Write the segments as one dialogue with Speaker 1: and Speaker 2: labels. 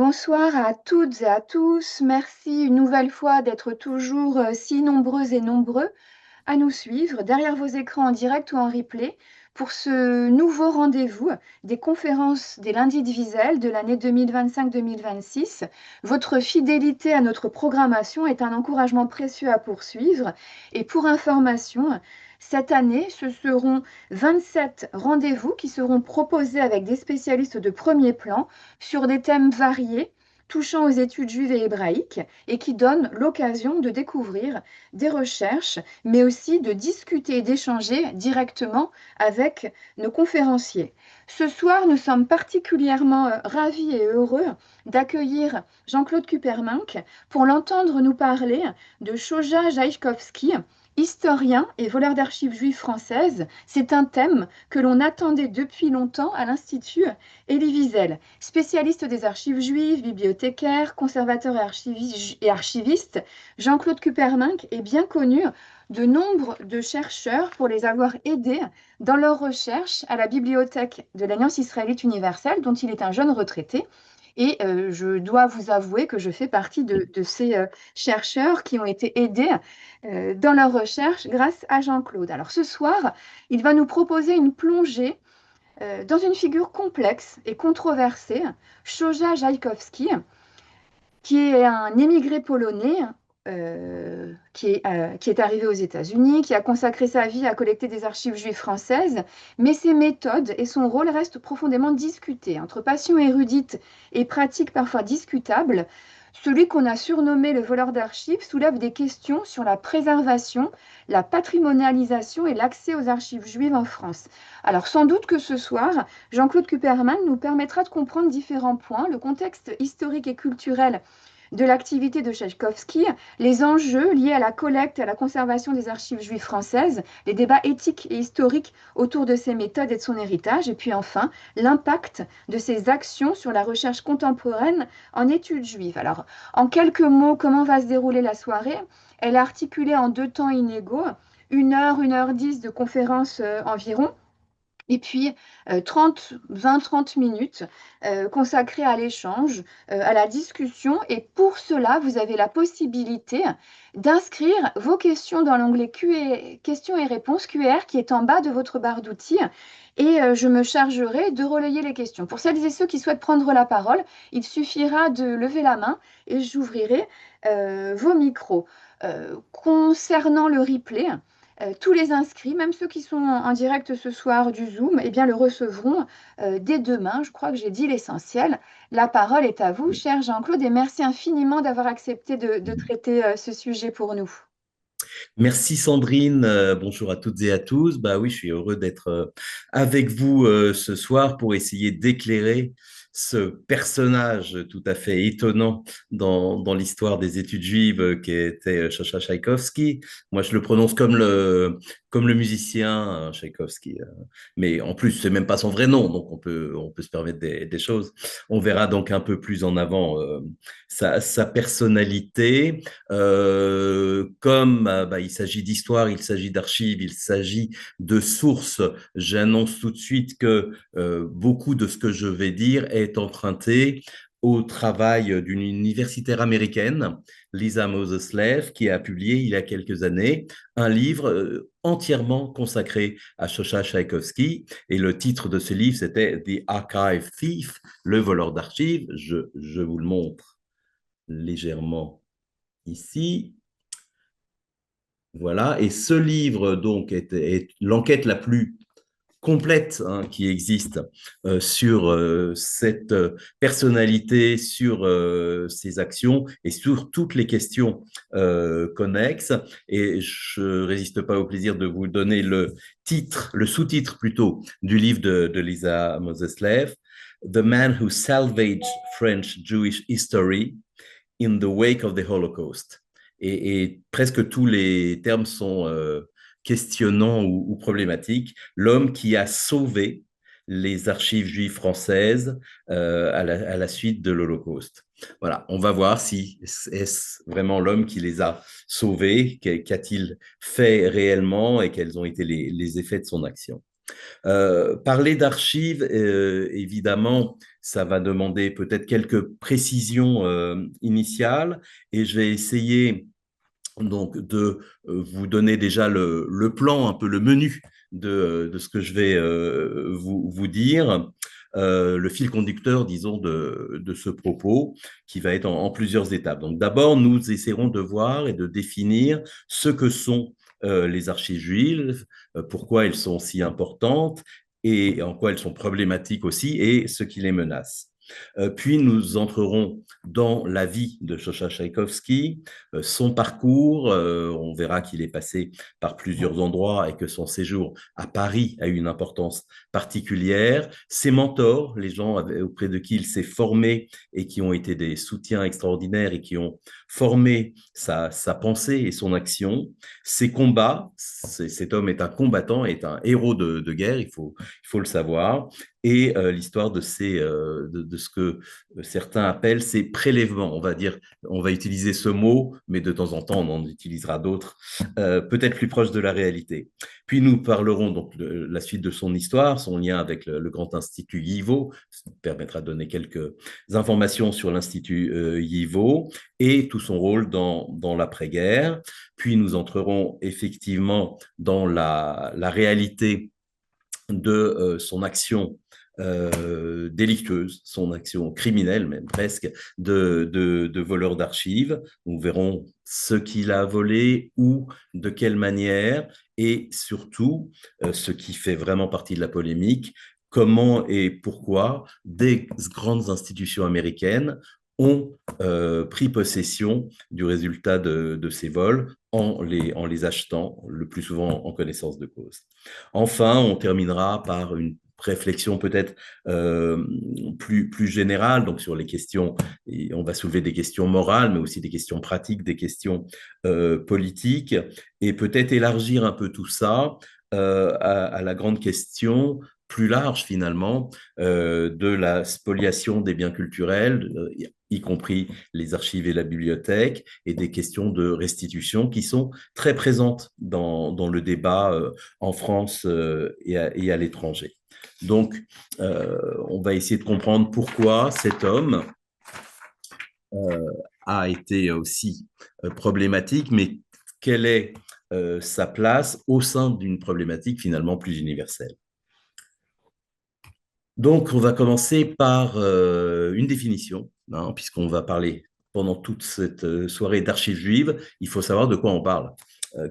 Speaker 1: Bonsoir à toutes et à tous. Merci une nouvelle fois d'être toujours si nombreuses et nombreux à nous suivre derrière vos écrans en direct ou en replay pour ce nouveau rendez-vous des conférences des lundis de Wiesel de l'année 2025-2026. Votre fidélité à notre programmation est un encouragement précieux à poursuivre. Et pour information, cette année, ce seront 27 rendez-vous qui seront proposés avec des spécialistes de premier plan sur des thèmes variés touchant aux études juives et hébraïques et qui donnent l'occasion de découvrir des recherches, mais aussi de discuter et d'échanger directement avec nos conférenciers. Ce soir, nous sommes particulièrement ravis et heureux d'accueillir Jean-Claude Kupermank pour l'entendre nous parler de Choja Jaïkovski, historien et voleur d'archives juives françaises. C'est un thème que l'on attendait depuis longtemps à l'Institut Elie Wiesel. Spécialiste des archives juives, bibliothécaire, conservateur et archiviste, Jean-Claude Kupermank est bien connu de nombre de chercheurs pour les avoir aidés dans leurs recherches à la bibliothèque de l'Alliance israélite universelle, dont il est un jeune retraité. Et je dois vous avouer que je fais partie de ces chercheurs qui ont été aidés dans leurs recherches grâce à Jean-Claude. Alors ce soir, il va nous proposer une plongée dans une figure complexe et controversée, Choja Jaïkovski, qui est un émigré polonais qui est arrivé aux États-Unis, qui a consacré sa vie à collecter des archives juives françaises, mais ses méthodes et son rôle restent profondément discutés. Entre passion érudite et pratique parfois discutable, celui qu'on a surnommé le voleur d'archives soulève des questions sur la préservation, la patrimonialisation et l'accès aux archives juives en France. Alors sans doute que ce soir, Jean-Claude Kuperman nous permettra de comprendre différents points, le contexte historique et culturel de l'activité de Tchaïkovski, les enjeux liés à la collecte et à la conservation des archives juives françaises, les débats éthiques et historiques autour de ses méthodes et de son héritage, et puis enfin l'impact de ses actions sur la recherche contemporaine en études juives. Alors, en quelques mots, comment va se dérouler la soirée? Elle est articulée en deux temps inégaux, 1 heure 10 de conférence environ. Et puis 20-30 minutes consacrées à l'échange, à la discussion. Et pour cela, vous avez la possibilité d'inscrire vos questions dans l'onglet questions et réponses QR qui est en bas de votre barre d'outils. Et je me chargerai de relayer les questions. Pour celles et ceux qui souhaitent prendre la parole, il suffira de lever la main et j'ouvrirai vos micros. Concernant le replay, tous les inscrits, même ceux qui sont en direct ce soir du Zoom, eh bien, le recevront dès demain. Je crois que j'ai dit l'essentiel. La parole est à vous, cher Jean-Claude, et merci infiniment d'avoir accepté de traiter ce sujet pour nous.
Speaker 2: Merci Sandrine, bonjour à toutes et à tous. Bah oui, je suis heureux d'être avec vous ce soir pour essayer d'éclairer ce personnage tout à fait étonnant dans l'histoire des études juives qui était Chacha Tchaïkovski. Moi, je le prononce comme le musicien Tchaïkovski. Mais en plus, c'est même pas son vrai nom, donc on peut se permettre des choses. On verra donc un peu plus en avant sa personnalité. Comme bah, il s'agit d'histoire, il s'agit d'archives, il s'agit de sources, j'annonce tout de suite que beaucoup de ce que je vais dire est emprunté au travail d'une universitaire américaine, Lisa Moses-Lev, qui a publié il y a quelques années un livre entièrement consacré à Shosha Tchaïkovski. Et le titre de ce livre, c'était The Archive Thief, le voleur d'archives. Je vous le montre légèrement ici. Voilà, et ce livre donc est l'enquête la plus complète qui existe sur cette personnalité, sur ses actions et sur toutes les questions connexes. Et je résiste pas au plaisir de vous donner le sous-titre plutôt du livre de Lisa Moses-Lev, The Man Who Salvaged French Jewish History in the Wake of the Holocaust. Et presque tous les termes sont questionnants ou problématiques. L'homme qui a sauvé les archives juives françaises à la suite de l'Holocauste. Voilà, on va voir si est-ce vraiment l'homme qui les a sauvés, qu'a-t-il fait réellement et quels ont été les effets de son action. Parler d'archives, évidemment, ça va demander peut-être quelques précisions initiales et je vais essayer donc de vous donner déjà le plan, un peu le menu de ce que je vais vous dire. Le fil conducteur, disons, de ce propos qui va être en plusieurs étapes. Donc d'abord, nous essaierons de voir et de définir ce que sont les archives juives, pourquoi elles sont si importantes et en quoi elles sont problématiques aussi et ce qui les menace. Puis nous entrerons dans la vie de Shosha Tchaïkovski, son parcours. On verra qu'il est passé par plusieurs endroits et que son séjour à Paris a eu une importance particulière. Ses mentors, les gens auprès de qui il s'est formé et qui ont été des soutiens extraordinaires et qui ont formé sa pensée et son action. Ses combats, cet homme est un combattant, est un héros de guerre, il faut le savoir, et l'histoire de ce que certains appellent ces prélèvements. On va dire, on va utiliser ce mot, mais de temps en temps, on en utilisera d'autres, peut-être plus proches de la réalité. Puis nous parlerons donc de la suite de son histoire, son lien avec le Grand Institut YIVO, ça permettra de donner quelques informations sur l'Institut YIVO et tout son rôle dans l'après-guerre. Puis nous entrerons effectivement dans la réalité de son action délictueuse, son action criminelle même presque, de voleur d'archives. Nous verrons ce qu'il a volé, où, de quelle manière, et surtout, ce qui fait vraiment partie de la polémique, comment et pourquoi des grandes institutions américaines ont pris possession du résultat de ces vols en les achetant, le plus souvent en connaissance de cause. Enfin, on terminera par une réflexion peut-être plus générale, donc sur les questions, et on va soulever des questions morales, mais aussi des questions pratiques, des questions politiques, et peut-être élargir un peu tout ça à la grande question plus large finalement de la spoliation des biens culturels, y compris les archives et la bibliothèque, et des questions de restitution qui sont très présentes dans le débat en France et à l'étranger. Donc, on va essayer de comprendre pourquoi cet homme a été aussi problématique, mais quelle est sa place au sein d'une problématique finalement plus universelle. Donc, on va commencer par une définition, hein, puisqu'on va parler pendant toute cette soirée d'archives juives. Il faut savoir de quoi on parle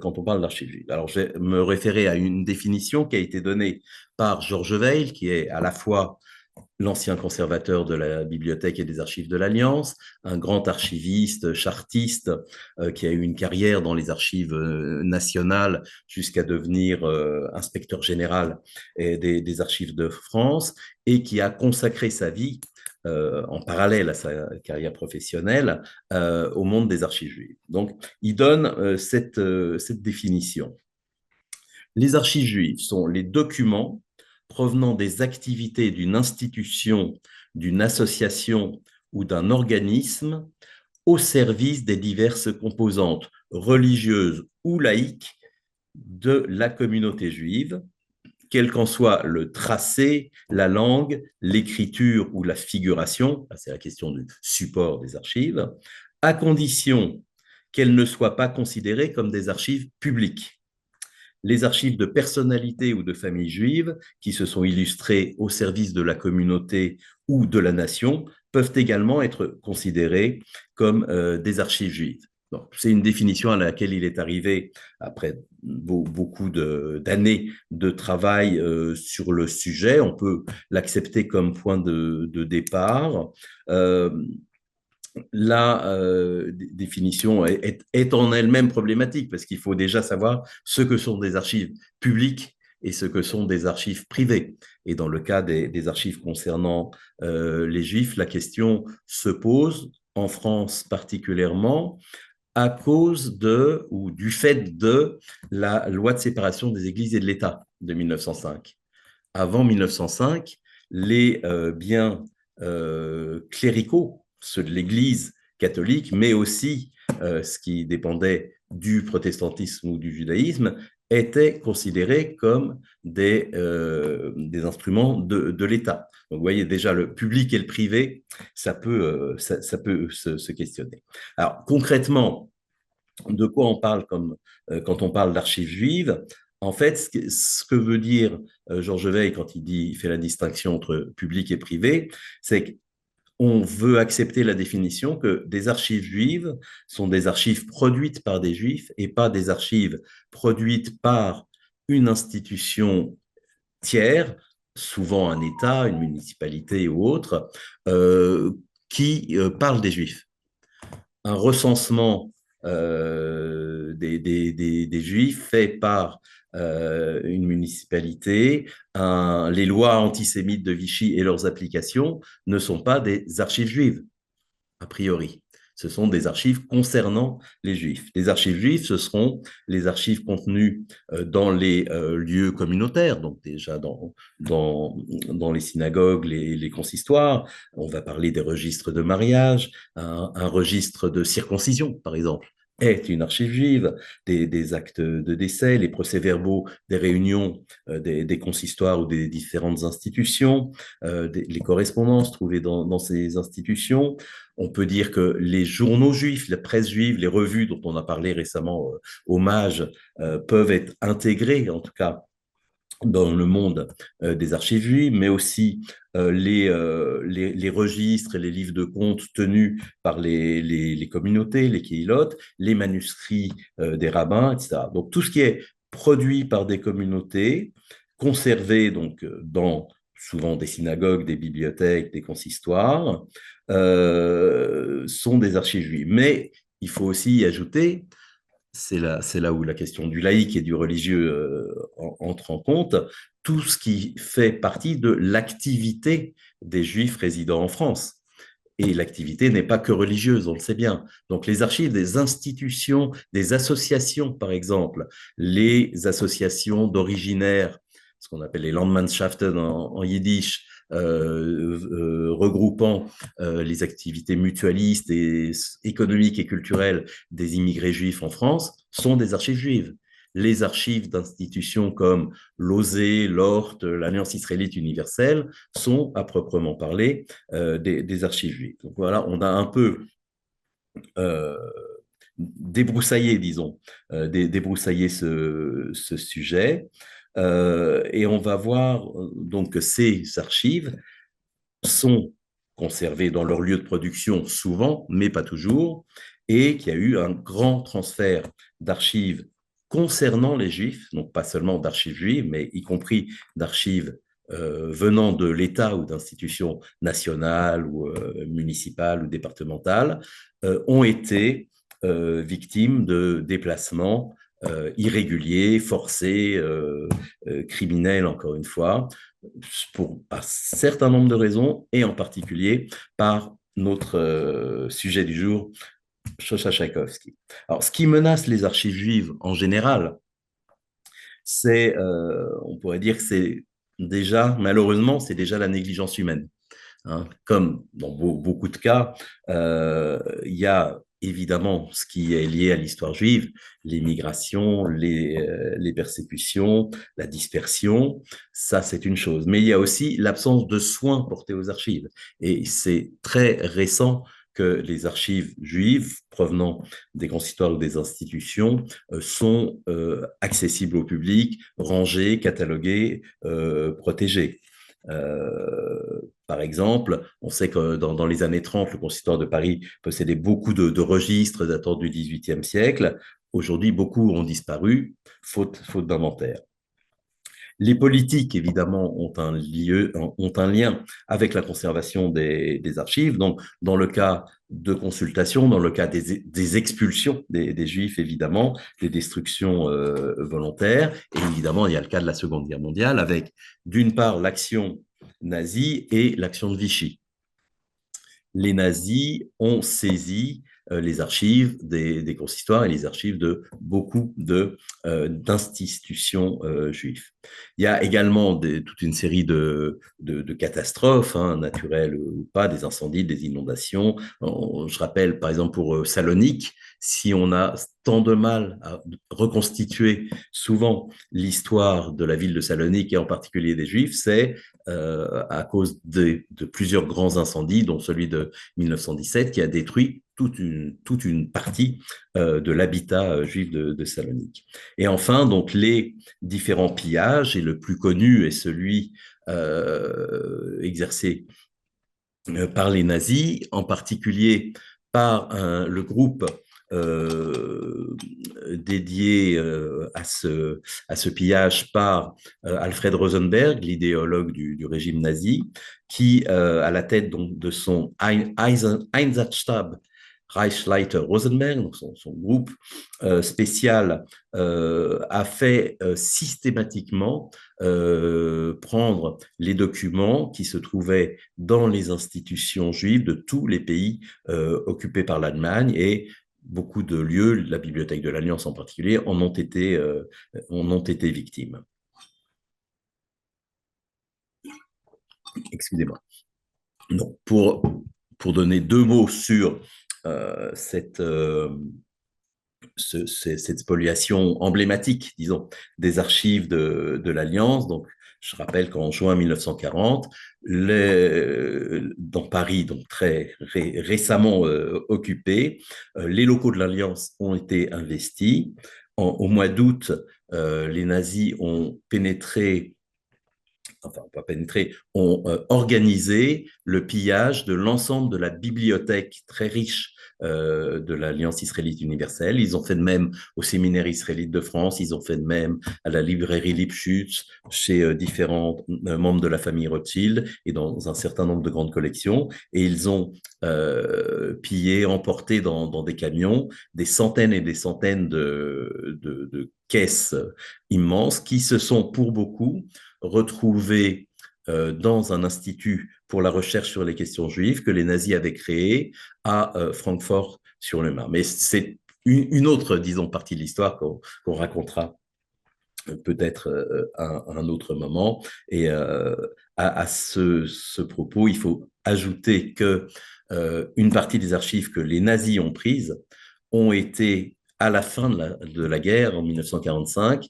Speaker 2: quand on parle d'archives juives. Alors, je vais me référer à une définition qui a été donnée par Georges Weil, qui est à la fois l'ancien conservateur de la Bibliothèque et des Archives de l'Alliance, un grand archiviste, chartiste, qui a eu une carrière dans les archives nationales jusqu'à devenir inspecteur général des Archives de France, et qui a consacré sa vie en parallèle à sa carrière professionnelle au monde des archives juives. Donc, il donne cette définition. Les archives juives sont les documents provenant des activités d'une institution, d'une association ou d'un organisme au service des diverses composantes religieuses ou laïques de la communauté juive, quel qu'en soit le tracé, la langue, l'écriture ou la figuration, c'est la question du support des archives, à condition qu'elles ne soient pas considérées comme des archives publiques. Les archives de personnalités ou de familles juives qui se sont illustrées au service de la communauté ou de la nation peuvent également être considérées comme des archives juives. C'est une définition à laquelle il est arrivé après beaucoup d'années de travail sur le sujet. On peut l'accepter comme point de départ. La définition est en elle-même problématique parce qu'il faut déjà savoir ce que sont des archives publiques et ce que sont des archives privées. Et dans le cas des archives concernant les Juifs, la question se pose, en France particulièrement, à cause ou du fait de la loi de séparation des églises et de l'État de 1905. Avant 1905, les biens cléricaux, ceux de l'Église catholique, mais aussi ce qui dépendait du protestantisme ou du judaïsme, étaient considérés comme des instruments de l'État. Donc, vous voyez, déjà, le public et le privé, ça peut se questionner. Alors, concrètement, de quoi on parle quand on parle d'archives juives? En fait, ce que veut dire Georges Weil quand il fait la distinction entre public et privé, c'est qu'on veut accepter la définition que des archives juives sont des archives produites par des juifs et pas des archives produites par une institution tiers, souvent un État, une municipalité ou autre, euh, qui parle des juifs. Un recensement des juifs fait par une municipalité, les lois antisémites de Vichy et leurs applications ne sont pas des archives juives a priori. Ce sont des archives concernant les juifs. Les archives juives, ce seront les archives contenues dans les lieux communautaires, donc déjà dans les synagogues, les consistoires. On va parler des registres de mariage, un registre de circoncision, par exemple est une archive juive, des actes de décès, les procès-verbaux des réunions des consistoires ou des différentes institutions, les correspondances trouvées dans ces institutions. On peut dire que les journaux juifs, la presse juive, les revues dont on a parlé récemment, Hommage, peuvent être intégrés, en tout cas, dans le monde des archives juives, mais aussi les registres et les livres de comptes tenus par les communautés, les kéhilotes, les manuscrits des rabbins, etc. Donc tout ce qui est produit par des communautés, conservé donc dans souvent des synagogues, des bibliothèques, des consistoires, sont des archives juives. Mais il faut aussi y ajouter, c'est là où la question du laïc et du religieux entre en compte, tout ce qui fait partie de l'activité des juifs résidant en France. Et l'activité n'est pas que religieuse, on le sait bien. Donc les archives des institutions, des associations, par exemple, les associations d'originaires, ce qu'on appelle les Landmannschaften en yiddish, regroupant les activités mutualistes et économiques et culturelles des immigrés juifs en France, sont des archives juives. Les archives d'institutions comme l'OSE, l'ORT, l'Alliance israélite universelle sont, à proprement parler, des archives juives. Donc voilà, on a un peu euh, débroussaillé, disons, débroussaillé ce sujet. Et on va voir donc que ces archives sont conservées dans leur lieu de production souvent, mais pas toujours, et qu'il y a eu un grand transfert d'archives concernant les juifs, donc pas seulement d'archives juives, mais y compris d'archives venant de l'État ou d'institutions nationales ou municipales ou départementales, ont été victimes de déplacements irréguliers, forcés, criminels, encore une fois, pour un certain nombre de raisons, et en particulier par notre sujet du jour, Shosha Tchaïkovski. Alors, ce qui menace les archives juives en général, on pourrait dire que c'est déjà, malheureusement, c'est déjà la négligence humaine. Hein. Comme dans beaucoup de cas, il y a évidemment ce qui est lié à l'histoire juive, les migrations, les persécutions, la dispersion, ça c'est une chose. Mais il y a aussi l'absence de soins portés aux archives. Et c'est très récent que les archives juives provenant des consistoires ou des institutions sont accessibles au public, rangées, cataloguées, protégées. Par exemple, on sait que dans les années 30, le consistoire de Paris possédait beaucoup de registres datant du XVIIIe siècle. Aujourd'hui, beaucoup ont disparu, faute d'inventaire. Les politiques, évidemment, ont un lien avec la conservation des archives. Donc, dans le cas de consultation, dans le cas des expulsions des Juifs, évidemment, des destructions volontaires. Et évidemment, il y a le cas de la Seconde Guerre mondiale avec, d'une part, l'action nazie et l'action de Vichy. Les nazis ont saisi les archives des consistoires et les archives de beaucoup d'institutions juives. Il y a également toute une série de catastrophes, hein, naturelles ou pas, des incendies, des inondations. Je rappelle, par exemple, pour Salonique, si on a tant de mal à reconstituer souvent l'histoire de la ville de Salonique et en particulier des Juifs, c'est à cause de plusieurs grands incendies, dont celui de 1917 qui a détruit toute une partie de l'habitat juif de Salonique. Et enfin, donc, les différents pillages, et le plus connu est celui exercé par les nazis, en particulier par le groupe dédié à ce pillage par Alfred Rosenberg, l'idéologue du régime nazi, qui, à la tête donc, de son Einsatzstab Reichsleiter Rosenberg, donc son groupe spécial, a fait systématiquement prendre les documents qui se trouvaient dans les institutions juives de tous les pays occupés par l'Allemagne et beaucoup de lieux, la Bibliothèque de l'Alliance en particulier, en ont été victimes. Excusez-moi. Donc, pour donner deux mots sur cette spoliation emblématique, disons, des archives de l'Alliance. Donc, je rappelle qu'en juin 1940, dans Paris, donc très récemment occupé, les locaux de l'Alliance ont été investis. Au mois d'août, les nazis ont pénétré, enfin pas pénétré, ont organisé le pillage de l'ensemble de la bibliothèque très riche de l'Alliance israélite universelle. Ils ont fait de même au séminaire israélite de France, ils ont fait de même à la librairie Lipschutz, chez différents membres de la famille Rothschild et dans un certain nombre de grandes collections. Et ils ont pillé, emporté dans des camions des centaines et des centaines de caisses immenses qui se sont pour beaucoup retrouvés dans un institut pour la recherche sur les questions juives que les nazis avaient créé à Francfort-sur-le-Main. Mais c'est une autre, disons, partie de l'histoire qu'on racontera peut-être à un autre moment. Et à ce propos, il faut ajouter que une partie des archives que les nazis ont prises ont été, à la fin de la guerre, en 1945,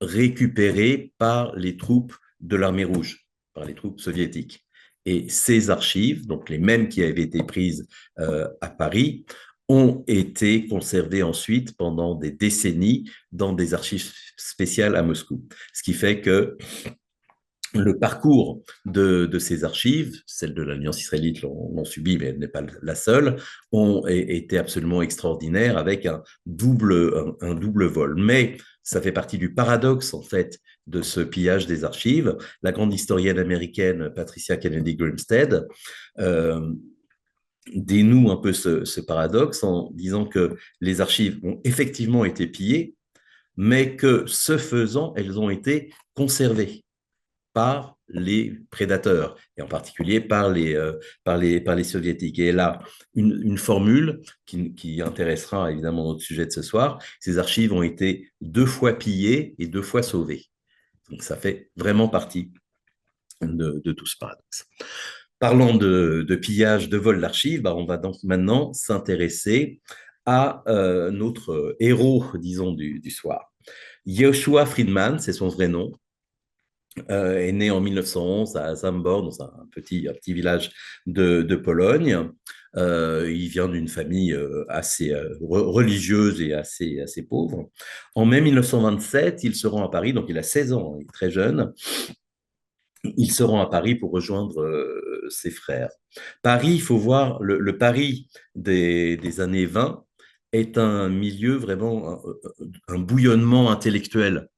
Speaker 2: récupérées par les troupes de l'armée rouge, par les troupes soviétiques. Et ces archives, donc les mêmes qui avaient été prises à Paris, ont été conservées ensuite pendant des décennies dans des archives spéciales à Moscou. Ce qui fait que le parcours de ces archives, celle de l'Alliance israélite l'ont subi, mais elle n'est pas la seule, ont été absolument extraordinaires avec un double vol. Mais ça fait partie du paradoxe, en fait, de ce pillage des archives. La grande historienne américaine Patricia Kennedy Grimstead dénoue un peu ce paradoxe en disant que les archives ont effectivement été pillées, mais que ce faisant, elles ont été conservées par les prédateurs, et en particulier par les soviétiques. Et là, une formule qui intéressera évidemment notre sujet de ce soir, ces archives ont été 2 fois pillées et 2 fois sauvées. Donc ça fait vraiment partie de tout ce paradoxe. Parlant de pillage, de vol d'archives, on va donc maintenant s'intéresser à notre héros, disons, du soir. Joshua Friedman, c'est son vrai nom, est né en 1911 à Zambor, dans un petit village de Pologne. Il vient d'une famille assez religieuse et assez pauvre. En mai 1927, il se rend à Paris, donc il a 16 ans, il est très jeune. Il se rend à Paris pour rejoindre ses frères. Paris, il faut voir, le Paris des années 20 est un milieu vraiment, un bouillonnement intellectuel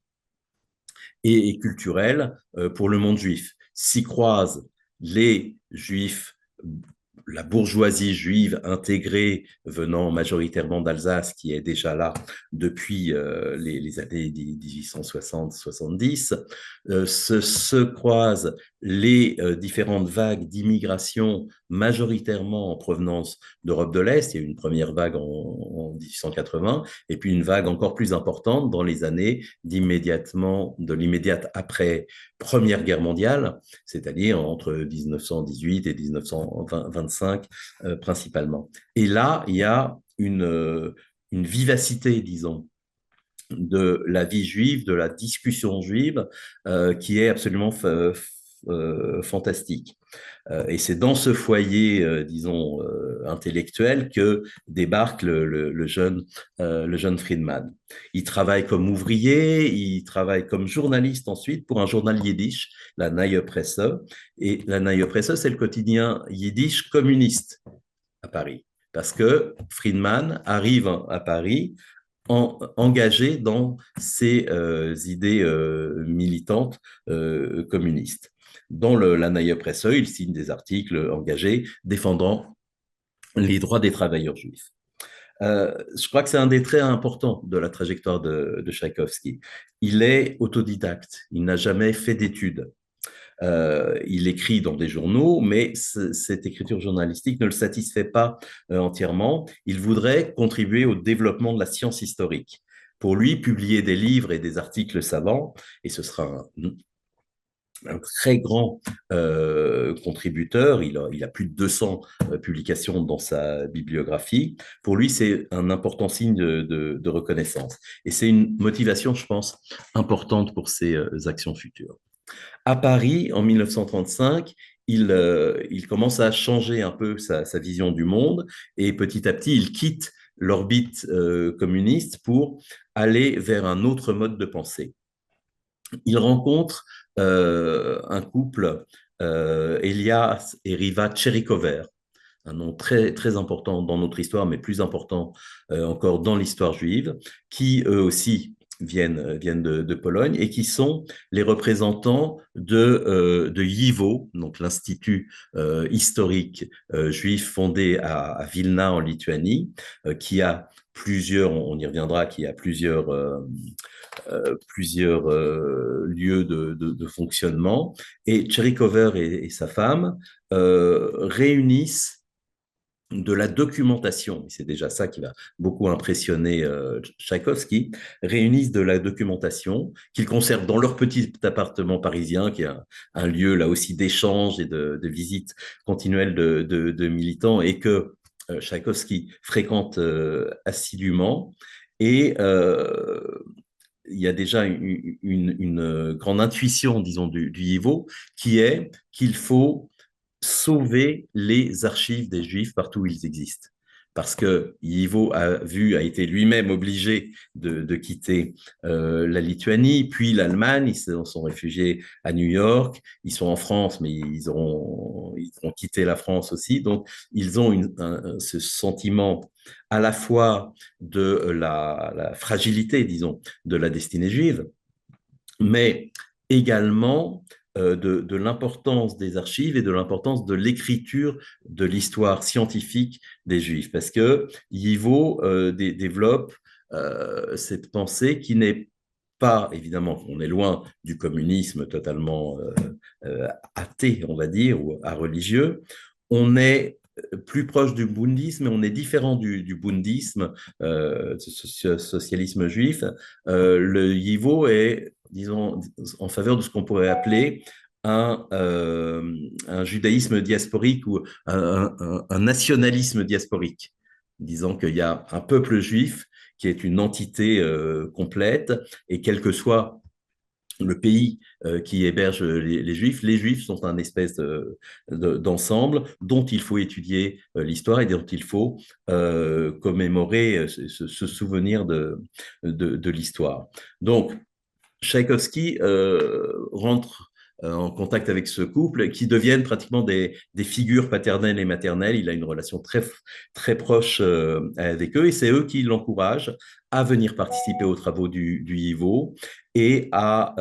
Speaker 2: et culturel pour le monde juif. S'y croisent les juifs, la bourgeoisie juive intégrée venant majoritairement d'Alsace, qui est déjà là depuis les années 1860-70, se croisent les différentes vagues d'immigration majoritairement en provenance d'Europe de l'Est. Il y a eu une première vague en 1880 et puis une vague encore plus importante dans les années de l'immédiate après Première Guerre mondiale, c'est-à-dire entre 1918 et 1925 principalement. Et là, il y a une une vivacité, disons, de la vie juive, de la discussion juive, qui est absolument fantastique. Et c'est dans ce foyer, disons, intellectuel que débarque le jeune Friedman. Il travaille comme ouvrier, il travaille comme journaliste ensuite pour un journal yiddish, la Neue Presse. Et la Neue Presse, c'est le quotidien yiddish communiste à Paris. Parce que Friedman arrive à Paris engagé dans ces idées militantes communistes. Dans la Neue Presse, il signe des articles engagés défendant les droits des travailleurs juifs. Je crois que c'est un des traits importants de la trajectoire de Tchaïkovski. Il est autodidacte, il n'a jamais fait d'études. Il écrit dans des journaux, mais cette écriture journalistique ne le satisfait pas entièrement. Il voudrait contribuer au développement de la science historique. Pour lui, publier des livres et des articles savants, et ce sera un très grand contributeur, il a plus de 200 publications dans sa bibliographie. Pour lui, c'est un important signe de reconnaissance. Et c'est une motivation, je pense, importante pour ses actions futures. À Paris, en 1935, il commence à changer un peu sa vision du monde et petit à petit, il quitte l'orbite communiste pour aller vers un autre mode de pensée. Il rencontre un couple, Elias et Riva Tcherikover, un nom très, très important dans notre histoire, mais plus important encore dans l'histoire juive, qui eux aussi viennent de Pologne et qui sont les représentants de YIVO, donc l'Institut historique juif fondé à Vilna en Lituanie, qui a plusieurs, on y reviendra, qui a plusieurs lieux de fonctionnement. Et Tcherikover et sa femme réunissent de la documentation, c'est déjà ça qui va beaucoup impressionner Tchaïkovski, réunissent de la documentation qu'ils conservent dans leur petit appartement parisien, qui est un lieu là aussi d'échange et de visite continuelle de militants, et que Tchaïkovski fréquente assidûment. Et il y a déjà une grande intuition, disons, du YIVO, qui est qu'il faut sauver les archives des Juifs partout où ils existent. Parce que Yivo a été lui-même obligé de quitter la Lituanie, puis l'Allemagne, ils se sont réfugiés à New York, ils sont en France, mais ils auront quitté la France aussi. Donc, ils ont ce sentiment à la fois de la fragilité, disons, de la destinée juive, mais également de l'importance des archives et de l'importance de l'écriture de l'histoire scientifique des Juifs. Parce que Yivo développe cette pensée qui n'est pas, évidemment, on est loin du communisme totalement athée, on va dire, ou à religieux. On est plus proche du bundisme, mais on est différent du bundisme, socialisme juif. Le Yivo est, disons, en faveur de ce qu'on pourrait appeler un judaïsme diasporique ou un nationalisme diasporique, disant qu'il y a un peuple juif qui est une entité complète, et quel que soit le pays qui héberge les Juifs sont un espèce d'ensemble dont il faut étudier l'histoire et dont il faut commémorer, se souvenir de l'histoire. Donc, Tchaïkovski rentre en contact avec ce couple qui deviennent pratiquement des figures paternelles et maternelles. Il a une relation très, très proche avec eux et c'est eux qui l'encouragent à venir participer aux travaux du YIVO et à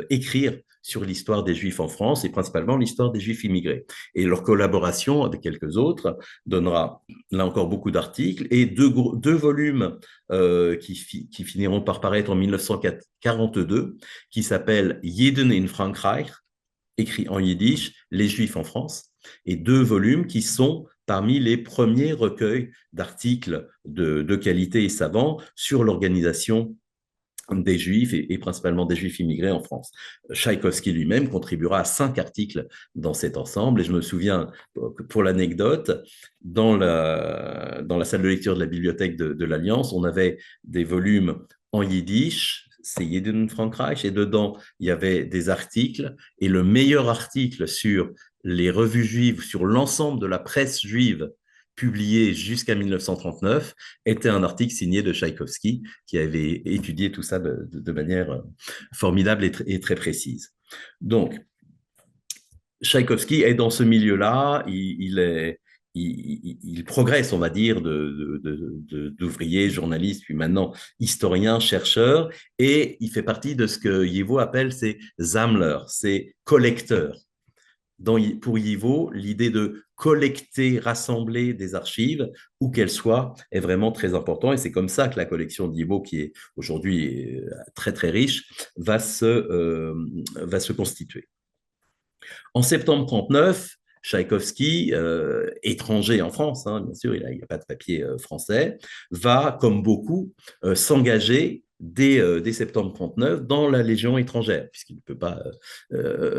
Speaker 2: écrire sur l'histoire des Juifs en France et principalement l'histoire des Juifs immigrés. Et leur collaboration avec quelques autres donnera là encore beaucoup d'articles et deux volumes qui finiront par paraître en 1942, qui s'appellent Jeden in Frankreich, écrit en yiddish, Les Juifs en France, et deux volumes qui sont parmi les premiers recueils d'articles de qualité et savants sur l'organisation des Juifs et principalement des Juifs immigrés en France. Tchaïkovski lui-même contribuera à 5 articles dans cet ensemble. Et je me souviens, pour l'anecdote, dans la salle de lecture de la bibliothèque de l'Alliance, on avait des volumes en yiddish, c'est Jeden Frankreich, et dedans, il y avait des articles. Et le meilleur article sur les revues juives, sur l'ensemble de la presse juive publié jusqu'à 1939, était un article signé de Tchaïkovski qui avait étudié tout ça de manière formidable et très précise. Donc, Tchaïkovski est dans ce milieu-là, il progresse, on va dire, d'ouvrier, journaliste, puis maintenant historien, chercheur, et il fait partie de ce que Yevo appelle ses Sammler, ses collecteurs. Pour Yivo, l'idée de collecter, rassembler des archives, où qu'elles soient, est vraiment très important. Et c'est comme ça que la collection de Yivo, qui est aujourd'hui très très riche, va se constituer. En septembre 1939, Tchaïkovski, étranger en France, hein, bien sûr, il n'y a pas de papier français, va, comme beaucoup, s'engager dès septembre 1939 dans la Légion étrangère, puisqu'il ne peut pas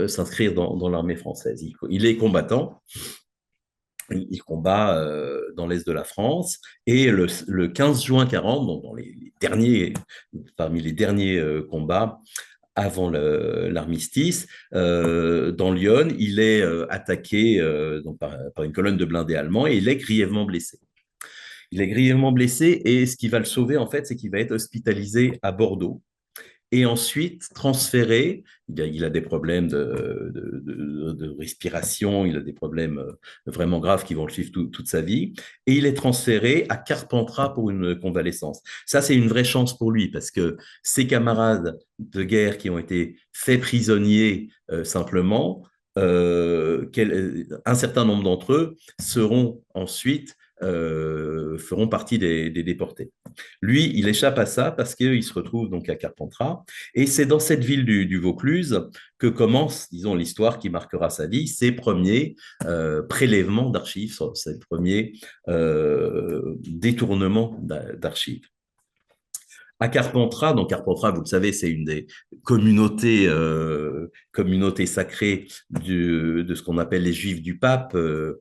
Speaker 2: s'inscrire dans l'armée française. Il est combattant, il combat dans l'est de la France, et le 15 juin 40, donc parmi les derniers combats, avant l'armistice, dans Lyon, il est attaqué donc par une colonne de blindés allemands et il est grièvement blessé. Il est grièvement blessé et ce qui va le sauver, en fait, c'est qu'il va être hospitalisé à Bordeaux et ensuite transféré. Il a des problèmes de respiration, il a des problèmes vraiment graves qui vont le suivre toute sa vie, et il est transféré à Carpentras pour une convalescence. Ça, c'est une vraie chance pour lui, parce que ses camarades de guerre qui ont été faits prisonniers simplement, un certain nombre d'entre eux seront ensuite feront partie des déportés. Lui, il échappe à ça parce qu'il se retrouve donc à Carpentras. Et c'est dans cette ville du Vaucluse que commence, disons, l'histoire qui marquera sa vie, ses premiers prélèvements d'archives, ses premiers détournements d'archives. À Carpentras, donc Carpentras, vous le savez, c'est une des communautés sacrées de ce qu'on appelle les Juifs du Pape, de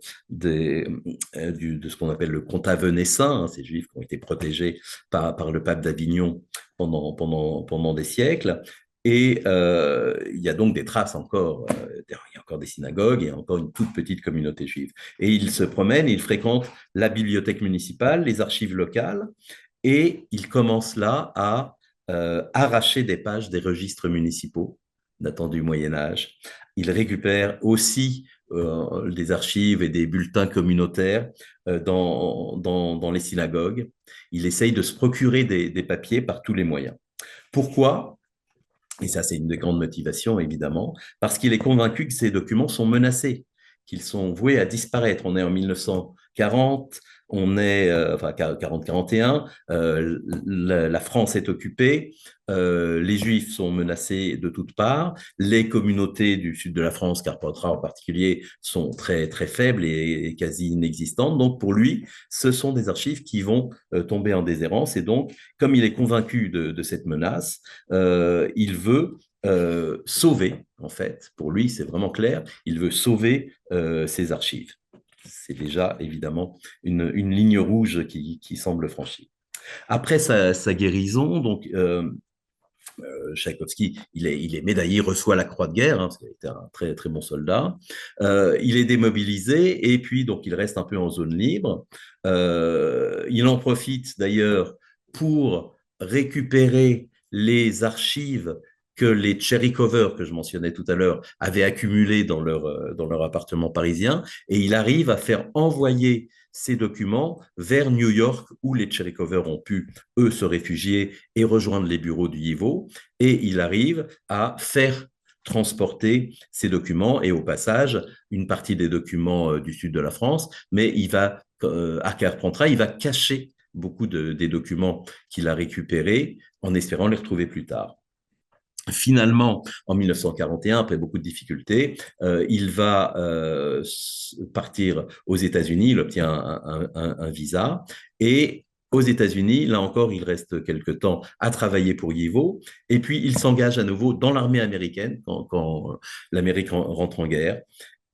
Speaker 2: ce qu'on appelle le comte Avenay-Saint, hein, ces Juifs qui ont été protégés par le pape d'Avignon pendant des siècles. Et il y a donc des traces encore, il y a encore des synagogues et encore une toute petite communauté juive. Et il se promène, il fréquente la bibliothèque municipale, les archives locales, et il commence là à arracher des pages des registres municipaux datant du Moyen Âge. Il récupère aussi des archives et des bulletins communautaires dans les synagogues. Il essaye de se procurer des papiers par tous les moyens. Pourquoi ? Et ça, c'est une des grandes motivations, évidemment, parce qu'il est convaincu que ces documents sont menacés, qu'ils sont voués à disparaître. On est en 1940, on est, enfin 40-41, la France est occupée, les Juifs sont menacés de toutes parts, les communautés du sud de la France, Carpentras en particulier, sont très, très faibles et quasi inexistantes. Donc pour lui, ce sont des archives qui vont tomber en déshérence. Et donc, comme il est convaincu de cette menace, il veut sauver, en fait, pour lui, c'est vraiment clair, il veut sauver ses archives. C'est déjà évidemment une ligne rouge qui semble franchie. Après sa guérison, donc Tchaïkovski, il est médaillé, reçoit la croix de guerre, hein, parce qu'il était un très, très bon soldat. Il est démobilisé et puis donc il reste un peu en zone libre. Il en profite d'ailleurs pour récupérer les archives que les Tcherikover, que je mentionnais tout à l'heure, avaient accumulées dans leur appartement parisien, et il arrive à faire envoyer ces documents vers New York, où les Tcherikover ont pu, eux, se réfugier et rejoindre les bureaux du YIVO, et il arrive à faire transporter ces documents, et au passage, une partie des documents du sud de la France, mais à Carpentras, il va cacher beaucoup des documents qu'il a récupérés en espérant les retrouver plus tard. Finalement, en 1941, après beaucoup de difficultés, il va partir aux États-Unis, il obtient un visa, et aux États-Unis. Là encore, il reste quelque temps à travailler pour Yivo. Et puis, il s'engage à nouveau dans l'armée américaine quand l'Amérique rentre en guerre.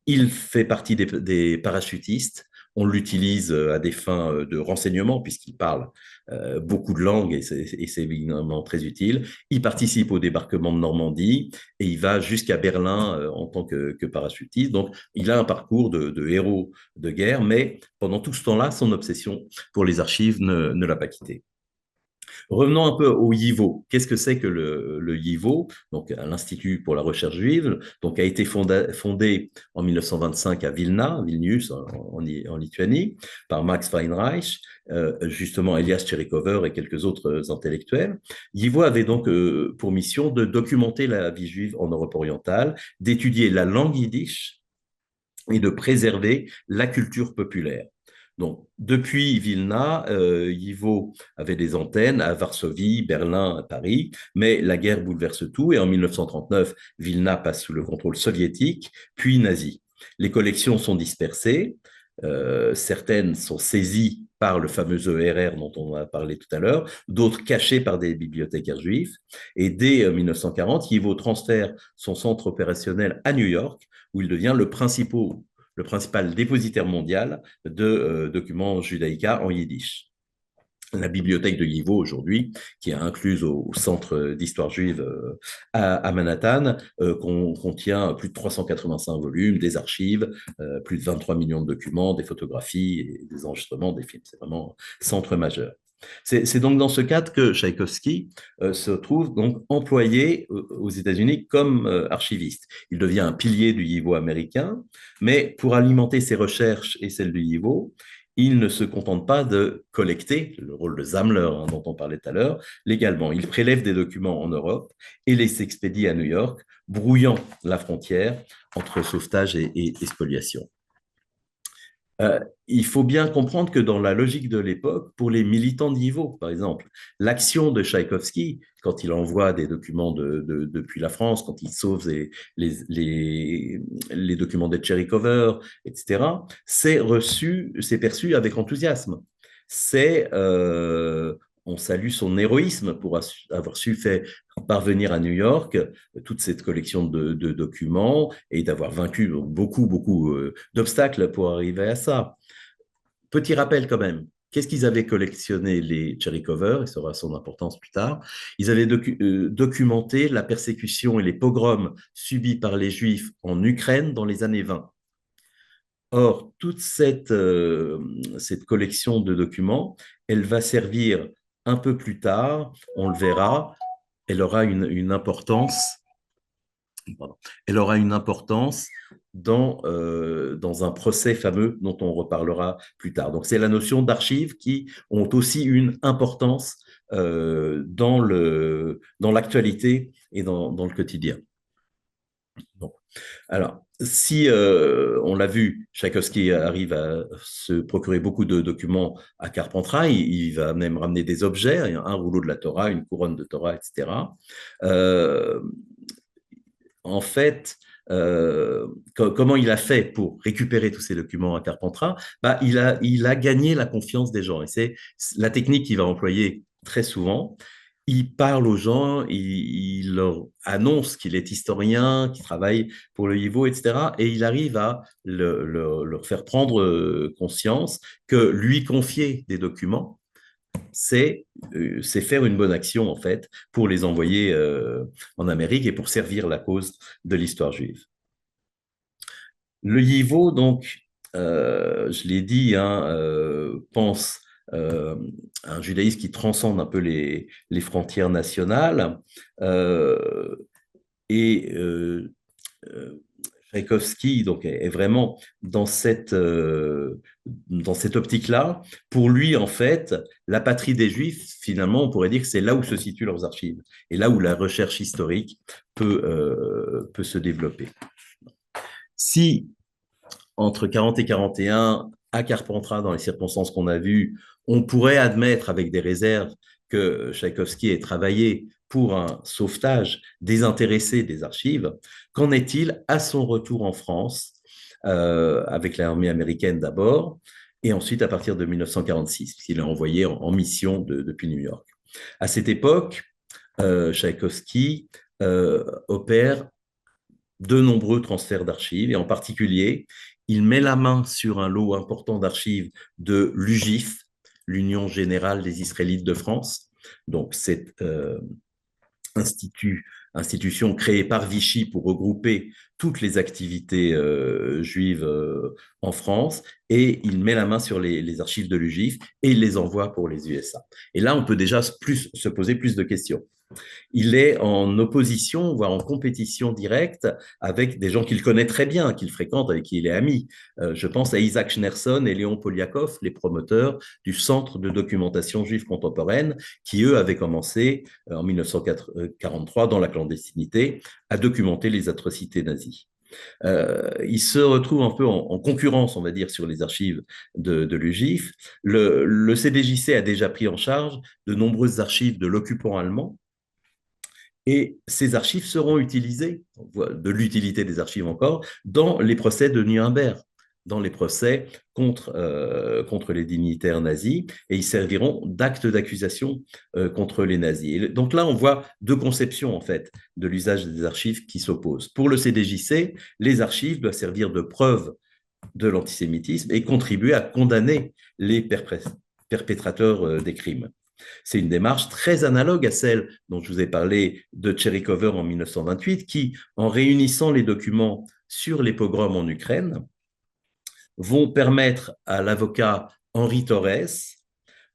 Speaker 2: Il fait partie des parachutistes. On l'utilise à des fins de renseignement puisqu'il parle beaucoup de langues et c'est évidemment très utile. Il participe au débarquement de Normandie et il va jusqu'à Berlin en tant que parachutiste. Donc, il a un parcours de héros de guerre, mais pendant tout ce temps-là, son obsession pour les archives ne l'a pas quitté. Revenons un peu au YIVO. Qu'est-ce que c'est que le YIVO? Donc, l'Institut pour la recherche juive, donc a été fondé en 1925 à Vilna, Vilnius, en Lituanie, par Max Weinreich, justement Elias Tcherikover et quelques autres intellectuels. YIVO avait donc pour mission de documenter la vie juive en Europe orientale, d'étudier la langue yiddish et de préserver la culture populaire. Donc, depuis Vilna, Yivo avait des antennes à Varsovie, Berlin, à Paris, mais la guerre bouleverse tout et en 1939, Vilna passe sous le contrôle soviétique, puis nazi. Les collections sont dispersées, certaines sont saisies par le fameux ERR dont on a parlé tout à l'heure, d'autres cachées par des bibliothécaires juifs. Et dès 1940, Yivo transfère son centre opérationnel à New York, où il devient le principal dépositaire mondial de documents judaïca en yiddish. La bibliothèque de Yivo aujourd'hui, qui est incluse au Centre d'histoire juive à Manhattan, contient plus de 385 volumes, des archives, plus de 23 millions de documents, des photographies, et des enregistrements, des films. C'est vraiment un centre majeur. C'est donc dans ce cadre que Tchaïkovski se trouve donc employé aux États-Unis comme archiviste. Il devient un pilier du YIVO américain, mais pour alimenter ses recherches et celles du YIVO, il ne se contente pas de collecter, le rôle de Zammler dont on parlait tout à l'heure, légalement. Il prélève des documents en Europe et les expédie à New York, brouillant la frontière entre sauvetage et spoliation. Il faut bien comprendre que dans la logique de l'époque, pour les militants de Yivo, par exemple, l'action de Tchaïkovski, quand il envoie des documents depuis la France, quand il sauve les documents de Tcherikover, etc., c'est perçu avec enthousiasme. On salue son héroïsme pour avoir su faire parvenir à New York toute cette collection de documents et d'avoir vaincu beaucoup d'obstacles pour arriver à ça. Petit rappel quand même, qu'est-ce qu'ils avaient collectionné les Tcherikover, et ça aura son importance plus tard. Ils avaient documenté la persécution et les pogroms subis par les Juifs en Ukraine dans les années 20. Or, toute cette collection de documents, elle va servir un peu plus tard, on le verra, elle aura une importance, pardon, elle aura une importance dans un procès fameux dont on reparlera plus tard. Donc, c'est la notion d'archives qui ont aussi une importance dans l'actualité et dans le quotidien. Bon. Alors, si on l'a vu, Tchaïkovski arrive à se procurer beaucoup de documents à Carpentras, il va même ramener des objets, un rouleau de la Torah, une couronne de Torah, etc. En fait, comment il a fait pour récupérer tous ces documents à Carpentras? Bah, il a gagné la confiance des gens. Et c'est la technique qu'il va employer très souvent. Il parle aux gens, il leur annonce qu'il est historien, qu'il travaille pour le YIVO, etc. Et il arrive à leur faire prendre conscience que lui confier des documents, c'est faire une bonne action, en fait, pour les envoyer en Amérique et pour servir la cause de l'histoire juive. Le YIVO, donc, je l'ai dit, pense un judaïsme qui transcende un peu les frontières nationales. Et Tchaïkovski donc, est vraiment dans cette optique-là. Pour lui, en fait, la patrie des Juifs, finalement, on pourrait dire que c'est là où se situent leurs archives et là où la recherche historique peut se développer. Si, entre 40 et 41, à Carpentras, dans les circonstances qu'on a vues, on pourrait admettre avec des réserves que Tchaïkovski ait travaillé pour un sauvetage désintéressé des archives. Qu'en est-il à son retour en France, avec l'armée américaine d'abord? et ensuite à partir de 1946, puisqu'il est envoyé en mission depuis New York. À cette époque, Tchaïkovski opère de nombreux transferts d'archives, et en particulier, il met la main sur un lot important d'archives de l'UGIF, l'Union générale des Israélites de France. Donc, c'est institution créée par Vichy pour regrouper toutes les activités juives en France, et il met la main sur les archives de l'UGIF et il les envoie pour les USA. Et là, on peut déjà se poser plus de questions. Il est en opposition, voire en compétition directe avec des gens qu'il connaît très bien, qu'il fréquente, avec qui il est ami. Je pense à Isaac Schneerson et Léon Poliakov, les promoteurs du Centre de documentation juive contemporaine, qui, eux, avaient commencé en 1943, dans la clandestinité, à documenter les atrocités nazies. Il se retrouve un peu en concurrence, on va dire, sur les archives de l'UGIF. Le CDJC a déjà pris en charge de nombreuses archives de l'occupant allemand, et ces archives seront utilisées, on voit de l'utilité des archives encore, dans les procès de Nuremberg, dans les procès contre les dignitaires nazis, et ils serviront d'actes d'accusation contre les nazis. Et donc là, on voit deux conceptions, en fait, de l'usage des archives qui s'opposent. Pour le CDJC, les archives doivent servir de preuve de l'antisémitisme et contribuer à condamner les perpétrateurs des crimes. C'est une démarche très analogue à celle dont je vous ai parlé de Tcherikover en 1928, qui, en réunissant les documents sur les pogroms en Ukraine, vont permettre à l'avocat Henri Torres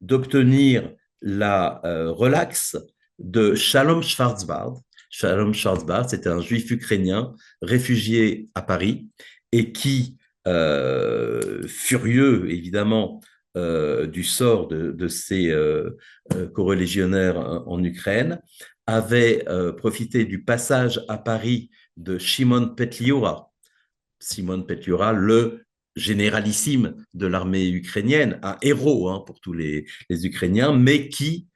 Speaker 2: d'obtenir la relaxe de Shalom Schwarzbard. Shalom Schwarzbard, c'était un juif ukrainien réfugié à Paris et qui, furieux évidemment du sort de ses coreligionnaires en Ukraine, avait profité du passage à Paris de Shimon Petliura. Shimon Petliura, le généralissime de l'armée ukrainienne, un héros pour tous les Ukrainiens, mais qui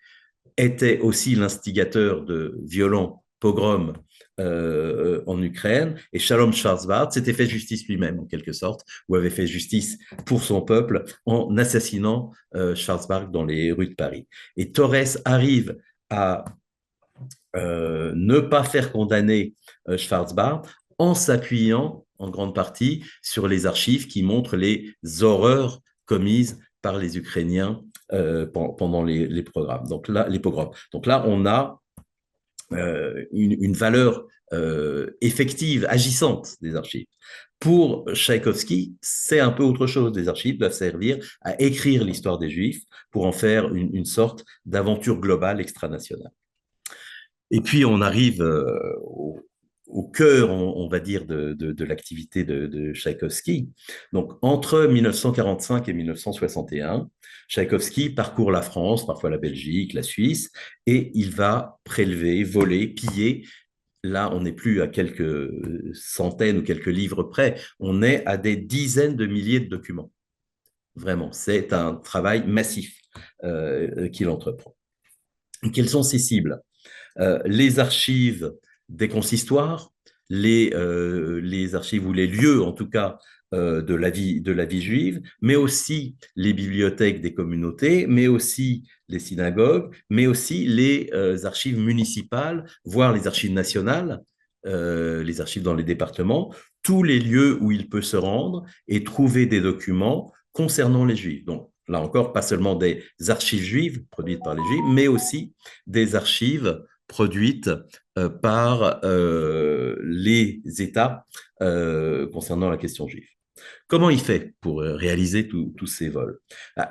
Speaker 2: était aussi l'instigateur de violents pogroms en Ukraine. Et Shalom Schwarzbard s'était fait justice lui-même, en quelque sorte, ou avait fait justice pour son peuple en assassinant Schwarzbard dans les rues de Paris. Et Torres arrive à ne pas faire condamner Schwarzbard en s'appuyant en grande partie sur les archives qui montrent les horreurs commises par les Ukrainiens pendant les programmes. Donc là, les pogroms. Donc là, on a une valeur effective, agissante des archives. Pour Tchaïkovski, c'est un peu autre chose. Les archives doivent servir à écrire l'histoire des Juifs pour en faire une sorte d'aventure globale extranationale. Et puis, on arrive au cœur, on va dire, de l'activité de Tchaïkovski. Donc, entre 1945 et 1961, Tchaïkovski parcourt la France, parfois la Belgique, la Suisse, et il va prélever, voler, piller. Là, on n'est plus à quelques centaines ou quelques livres près, on est à des dizaines de milliers de documents. Vraiment, c'est un travail massif qu'il entreprend. Quelles sont ses cibles? Les archives des consistoires, les archives ou les lieux, en tout cas, de la vie juive, mais aussi les bibliothèques des communautés, mais aussi les synagogues, mais aussi les archives municipales, voire les archives nationales, les archives dans les départements, tous les lieux où il peut se rendre et trouver des documents concernant les Juifs. Donc, là encore, pas seulement des archives juives produites par les Juifs, mais aussi des archives produites par les États concernant la question juive. Comment il fait pour réaliser tous ces vols?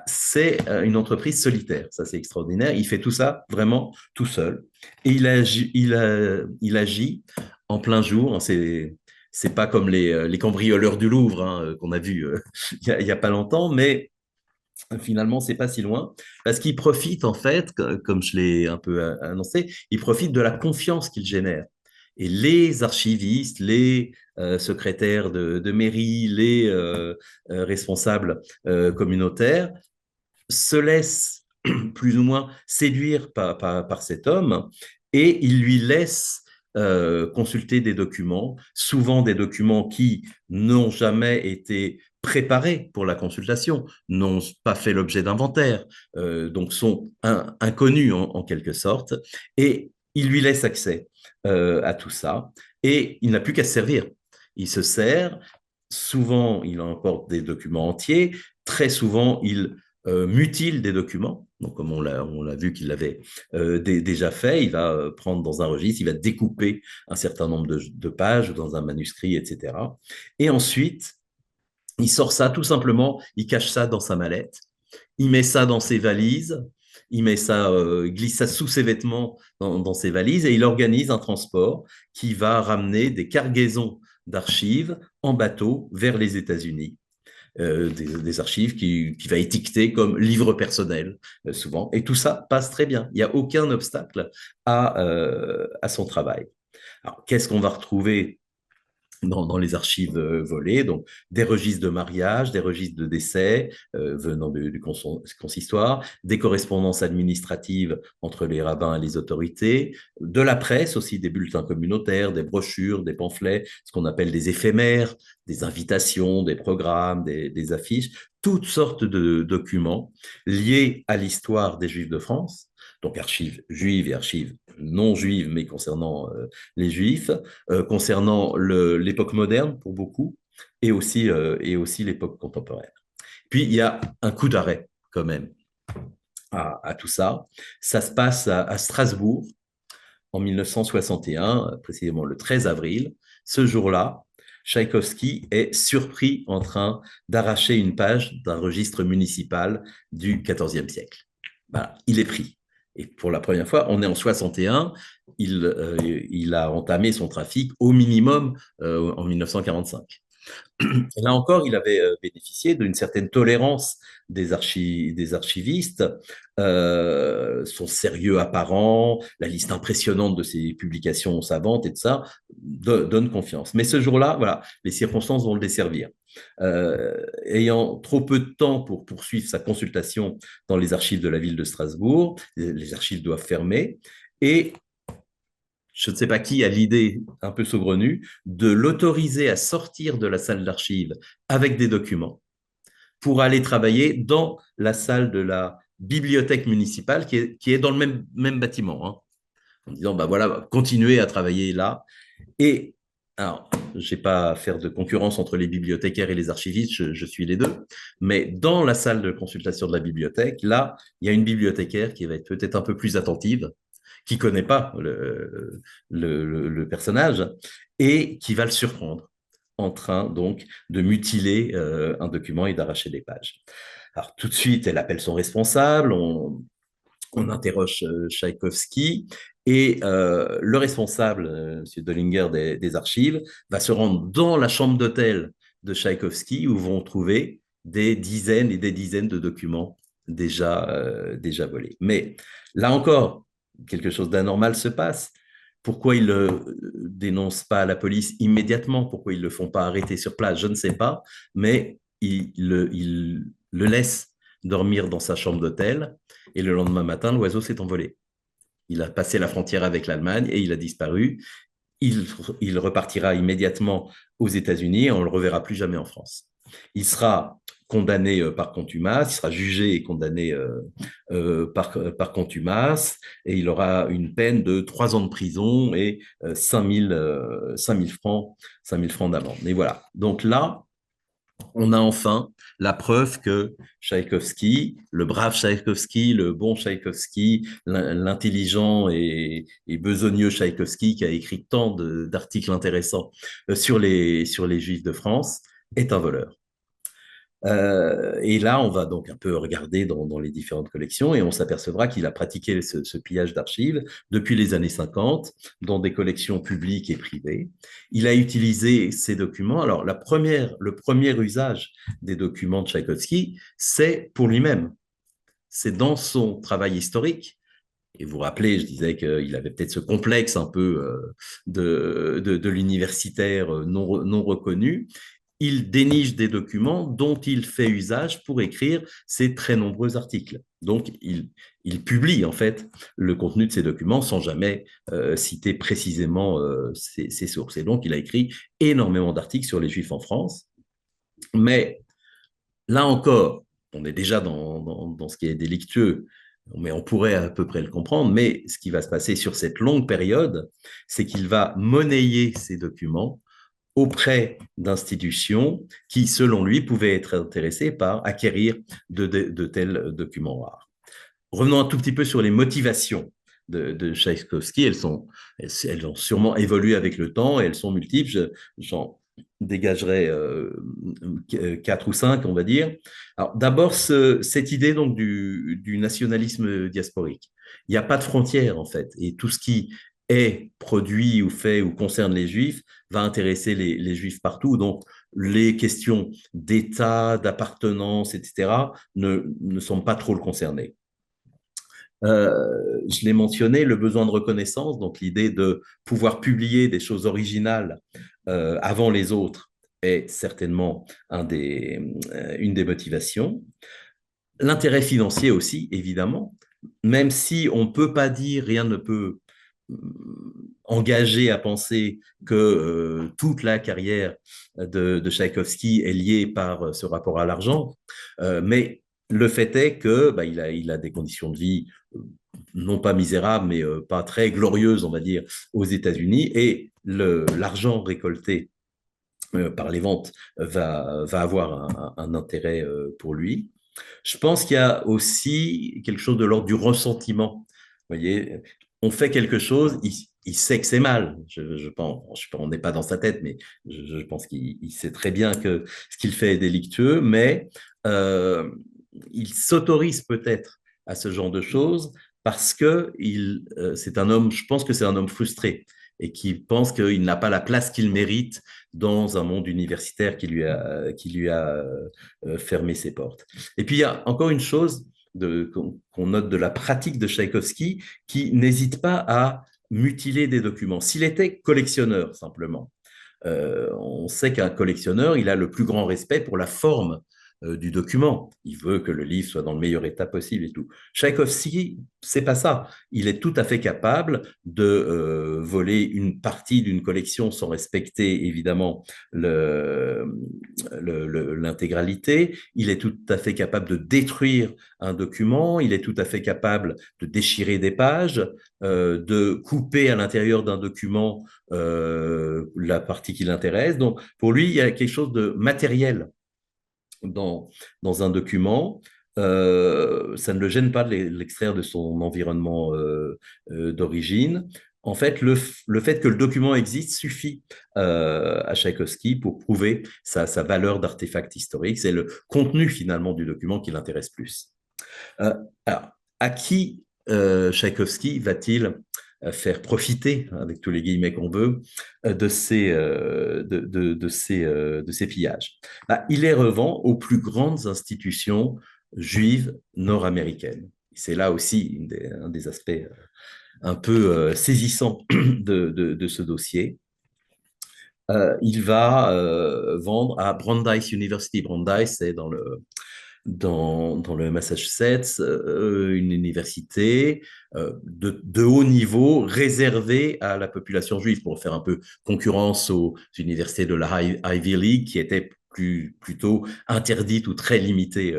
Speaker 2: C'est une entreprise solitaire, ça c'est extraordinaire. Il fait tout ça vraiment tout seul. Et il agit en plein jour. C'est pas comme les cambrioleurs du Louvre qu'on a vu il y a pas longtemps, mais finalement, c'est pas si loin, parce qu'il profite, en fait, comme je l'ai un peu annoncé, il profite de la confiance qu'il génère. Et les archivistes, les secrétaires de mairie, les responsables communautaires se laissent plus ou moins séduire par cet homme, et il lui laisse consulter des documents, souvent des documents qui n'ont jamais été préparés pour la consultation, n'ont pas fait l'objet d'inventaire, donc sont inconnus en quelque sorte, et il lui laisse accès à tout ça, et il n'a plus qu'à se servir. Il se sert, souvent il emporte des documents entiers, très souvent il mutile des documents. Donc, comme on l'a vu qu'il l'avait déjà fait, il va prendre dans un registre, il va découper un certain nombre de pages dans un manuscrit, etc. Et ensuite, il sort ça tout simplement, il cache ça dans sa mallette, il met ça dans ses valises, il met ça, glisse ça sous ses vêtements dans ses valises et il organise un transport qui va ramener des cargaisons d'archives en bateau vers les États-Unis. Des archives qui va étiqueter comme livre personnel, souvent. Et tout ça passe très bien. Il n'y a aucun obstacle à son travail. Alors, qu'est-ce qu'on va retrouver dans les archives volées, donc des registres de mariage, des registres de décès venant du consistoire, des correspondances administratives entre les rabbins et les autorités, de la presse aussi, des bulletins communautaires, des brochures, des pamphlets, ce qu'on appelle des éphémères, des invitations, des programmes, des affiches, toutes sortes de documents liés à l'histoire des Juifs de France, donc archives juives et archives non juives, mais concernant les Juifs, concernant l'époque moderne pour beaucoup, et aussi l'époque contemporaine. Puis il y a un coup d'arrêt quand même à tout ça. Ça se passe à Strasbourg en 1961, précisément le 13 avril. Ce jour-là, Tchaïkovski est surpris en train d'arracher une page d'un registre municipal du XIVe siècle. Voilà, il est pris. Et pour la première fois, on est en 61, il a entamé son trafic au minimum en 1945. Et là encore, il avait bénéficié d'une certaine tolérance des archivistes, son sérieux apparent, la liste impressionnante de ses publications savantes et de ça, donne confiance. Mais ce jour-là, voilà, les circonstances vont le desservir. Ayant trop peu de temps pour poursuivre sa consultation dans les archives de la ville de Strasbourg, les archives doivent fermer, et je ne sais pas qui a l'idée un peu saugrenue de l'autoriser à sortir de la salle d'archives avec des documents pour aller travailler dans la salle de la bibliothèque municipale qui est dans le même bâtiment, hein, en disant, bah voilà, continuez à travailler là. Et alors, je n'ai pas à faire de concurrence entre les bibliothécaires et les archivistes, je suis les deux, mais dans la salle de consultation de la bibliothèque, là, il y a une bibliothécaire qui va être peut-être un peu plus attentive, qui connaît pas le personnage et qui va le surprendre en train donc de mutiler un document et d'arracher des pages. Alors tout de suite, elle appelle son responsable, on interroge Tchaïkovski et le responsable, M. Dollinger des archives, va se rendre dans la chambre d'hôtel de Tchaïkovski où vont trouver des dizaines et des dizaines de documents déjà volés. Mais là encore, quelque chose d'anormal se passe. Pourquoi ils ne le dénoncent pas à la police immédiatement? Pourquoi ils ne le font pas arrêter sur place? Je ne sais pas, mais ils le laissent dormir dans sa chambre d'hôtel et le lendemain matin, l'oiseau s'est envolé. Il a passé la frontière avec l'Allemagne et il a disparu. Il repartira immédiatement aux États-Unis et on ne le reverra plus jamais en France. Il sera condamné par contumace, il sera jugé et condamné par contumace, et il aura une peine de 3 ans de prison et 5 000 francs, 5 000 francs d'amende. Et voilà. Donc là, on a enfin la preuve que Tchaïkovski, le brave Tchaïkovski, le bon Tchaïkovski, l'intelligent et besogneux Tchaïkovski qui a écrit tant d'articles intéressants sur les Juifs de France, est un voleur. Et là, on va donc un peu regarder dans les différentes collections et on s'apercevra qu'il a pratiqué ce pillage d'archives depuis les années 50 dans des collections publiques et privées. Il a utilisé ces documents. Alors, le premier usage des documents de Tchaïkovski, c'est pour lui-même. C'est dans son travail historique. Et vous vous rappelez, je disais qu'il avait peut-être ce complexe un peu de l'universitaire non reconnu. Il déniche des documents dont il fait usage pour écrire ses très nombreux articles. Donc, il publie en fait le contenu de ces documents sans jamais citer précisément ses sources. Et donc, il a écrit énormément d'articles sur les Juifs en France. Mais là encore, on est déjà dans ce qui est délictueux, mais on pourrait à peu près le comprendre. Mais ce qui va se passer sur cette longue période, c'est qu'il va monnayer ces documents auprès d'institutions qui, selon lui, pouvaient être intéressées par acquérir de tels documents rares. Revenons un tout petit peu sur les motivations de Tchaïkovski. Elles ont sûrement évolué avec le temps et elles sont multiples. J'en dégagerai quatre ou cinq, on va dire. Alors, d'abord, cette idée donc du nationalisme diasporique. Il n'y a pas de frontières, en fait. Et tout ce qui est produit ou fait ou concerne les Juifs va intéresser les Juifs partout. Donc, les questions d'État, d'appartenance, etc., ne sont pas trop le concerner. Je l'ai mentionné, le besoin de reconnaissance, donc l'idée de pouvoir publier des choses originales avant les autres est certainement une des motivations. L'intérêt financier aussi, évidemment, même si on ne peut pas dire, rien ne peut engager à penser que toute la carrière de Tchaïkovski est liée par ce rapport à l'argent, mais le fait est que il a des conditions de vie non pas misérables, mais pas très glorieuses, on va dire, aux États-Unis, et l'argent récolté par les ventes va avoir un intérêt pour lui. Je pense qu'il y a aussi quelque chose de l'ordre du ressentiment. Vous voyez, on fait quelque chose, il sait que c'est mal. Je pense, on n'est pas dans sa tête, mais je pense qu'il sait très bien que ce qu'il fait est délictueux, mais euh, il s'autorise peut-être à ce genre de choses parce que c'est un homme, je pense que c'est un homme frustré et qui pense qu'il n'a pas la place qu'il mérite dans un monde universitaire qui lui a fermé ses portes. Et puis, il y a encore une chose qu'on note de la pratique de Tchaïkovski qui n'hésite pas à mutiler des documents. S'il était collectionneur, simplement, on sait qu'un collectionneur, il a le plus grand respect pour la forme du document. Il veut que le livre soit dans le meilleur état possible et tout. Tchaïkovski, c'est pas ça. Il est tout à fait capable de voler une partie d'une collection sans respecter évidemment l'intégralité. Il est tout à fait capable de détruire un document. Il est tout à fait capable de déchirer des pages, de couper à l'intérieur d'un document la partie qui l'intéresse. Donc, pour lui, il y a quelque chose de matériel dans, dans un document. Ça ne le gêne pas de l'extraire de son environnement d'origine. En fait, le fait que le document existe suffit à Tchaïkovski pour prouver sa valeur d'artefact historique. C'est le contenu finalement du document qui l'intéresse plus. Alors, à qui Tchaïkovski va-t-il faire profiter, avec tous les guillemets qu'on veut, de ces pillages? Il les revend aux plus grandes institutions juives nord-américaines. C'est là aussi un des aspects un peu saisissants de ce dossier. Il va vendre à Brandeis University. Brandeis, c'est dans le Massachusetts, une université de haut niveau réservée à la population juive pour faire un peu concurrence aux universités de la Ivy League qui étaient plutôt interdites ou très limitées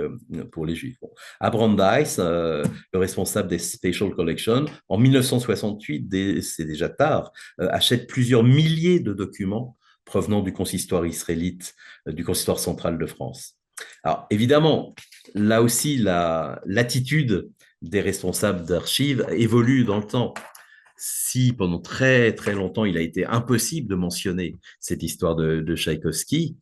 Speaker 2: pour les juifs. Bon. À Brandeis, le responsable des Special Collections, en 1968, c'est déjà tard, achète plusieurs milliers de documents provenant du consistoire israélite, du consistoire central de France. Alors, évidemment, là aussi, l'attitude des responsables d'archives évolue dans le temps. Si pendant très très longtemps il a été impossible de mentionner cette histoire de Tchaïkovski,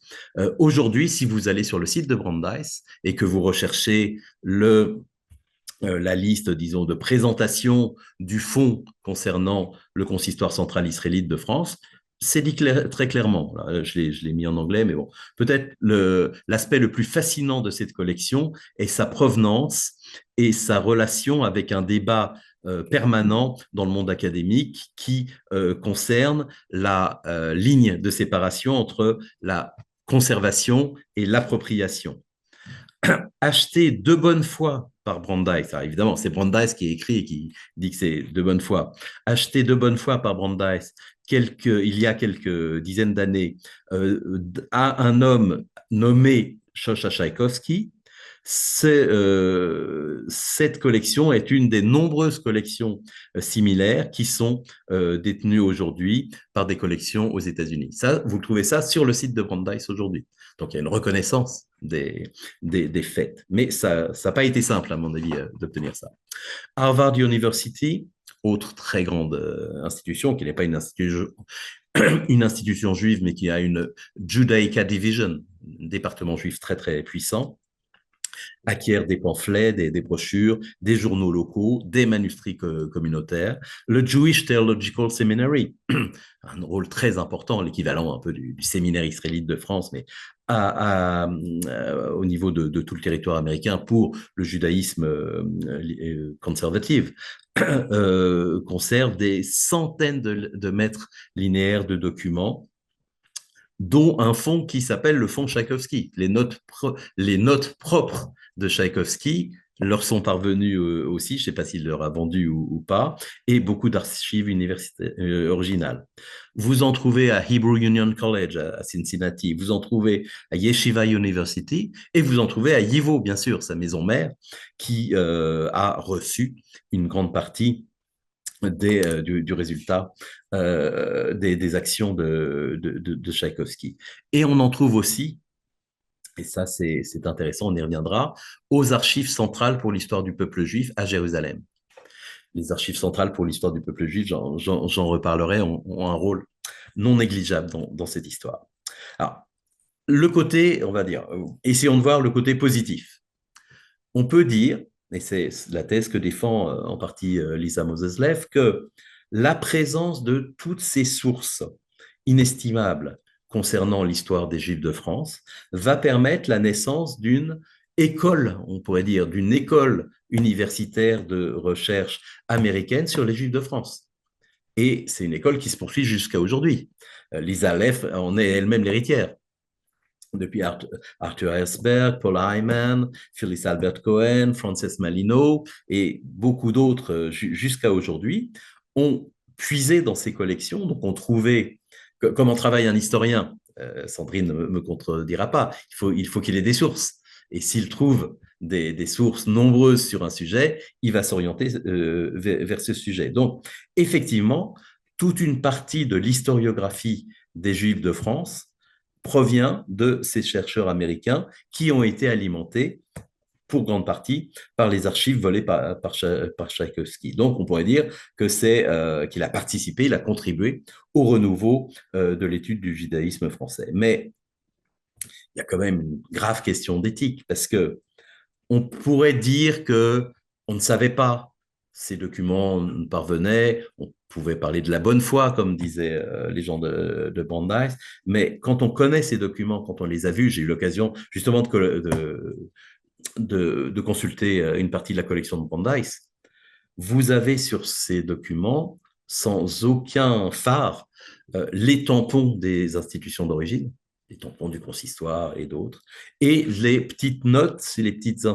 Speaker 2: aujourd'hui, si vous allez sur le site de Brandeis et que vous recherchez la liste, disons, de présentation du fonds concernant le consistoire central israélite de France, c'est dit très clairement. Là, je l'ai mis en anglais, mais bon. Peut-être l'aspect le plus fascinant de cette collection est sa provenance et sa relation avec un débat permanent dans le monde académique qui concerne la ligne de séparation entre la conservation et l'appropriation. acheté de bonne foi par Brandeis. Alors évidemment, c'est Brandeis qui écrit et qui dit que c'est de bonne foi. Acheté de bonne foi par Brandeis il y a quelques dizaines d'années à un homme nommé Shosha Tchaïkovski. Cette collection est une des nombreuses collections similaires qui sont détenues aujourd'hui par des collections aux États-Unis. Ça, vous trouvez ça sur le site de Brandeis aujourd'hui. Donc, il y a une reconnaissance des faits. Mais ça n'a pas été simple, à mon avis, d'obtenir ça. Harvard University, autre très grande institution, qui n'est pas une institution juive, mais qui a une Judaica Division, un département juif très, très puissant, acquiert des pamphlets, des brochures, des journaux locaux, des manuscrits communautaires. Le Jewish Theological Seminary, un rôle très important, l'équivalent un peu du séminaire israélite de France, mais au niveau de tout le territoire américain pour le judaïsme conservatif, conserve des centaines de mètres linéaires de documents, dont un fonds qui s'appelle le fonds Tchaïkovski. Les notes propres de Tchaïkovski leur sont parvenues aussi, je ne sais pas s'il leur a vendu ou pas, et beaucoup d'archives universitaires originales. Vous en trouvez à Hebrew Union College à Cincinnati, vous en trouvez à Yeshiva University, et vous en trouvez à YIVO, bien sûr, sa maison mère, qui a reçu une grande partie du résultat des actions de Tchaïkovski. Et on en trouve aussi, et ça c'est intéressant, on y reviendra, aux archives centrales pour l'histoire du peuple juif à Jérusalem. Les archives centrales pour l'histoire du peuple juif, j'en reparlerai, ont un rôle non négligeable dans cette histoire. Alors, le côté, on va dire, essayons de voir le côté positif. On peut dire, et c'est la thèse que défend en partie Lisa Moseslev, que la présence de toutes ces sources inestimables concernant l'histoire des Juifs de France va permettre la naissance d'une école, on pourrait dire, d'une école universitaire de recherche américaine sur les Juifs de France. Et c'est une école qui se poursuit jusqu'à aujourd'hui. Lisa Leff en est elle-même l'héritière. Depuis Arthur Herzberg, Paul Hyman, Phyllis Albert Cohen, Frances Malino et beaucoup d'autres jusqu'à aujourd'hui ont puisé dans ces collections, donc ont trouvé, comment travaille un historien, Sandrine ne me contredira pas, il faut qu'il ait des sources. Et s'il trouve des sources nombreuses sur un sujet, il va s'orienter vers ce sujet. Donc, effectivement, toute une partie de l'historiographie des Juifs de France provient de ces chercheurs américains qui ont été alimentés pour grande partie par les archives volées par Tchaïkovski. Donc, on pourrait dire que qu'il a participé, il a contribué au renouveau de l'étude du judaïsme français. Mais il y a quand même une grave question d'éthique parce que on pourrait dire que on ne savait pas, ces documents nous parvenaient, on pouvait parler de la bonne foi, comme disaient les gens de Brandeis, mais quand on connaît ces documents, quand on les a vus, j'ai eu l'occasion justement de consulter une partie de la collection de Brandeis, vous avez sur ces documents, sans aucun phare, les tampons des institutions d'origine, les tampons du consistoire et d'autres, et les petites notes, les petites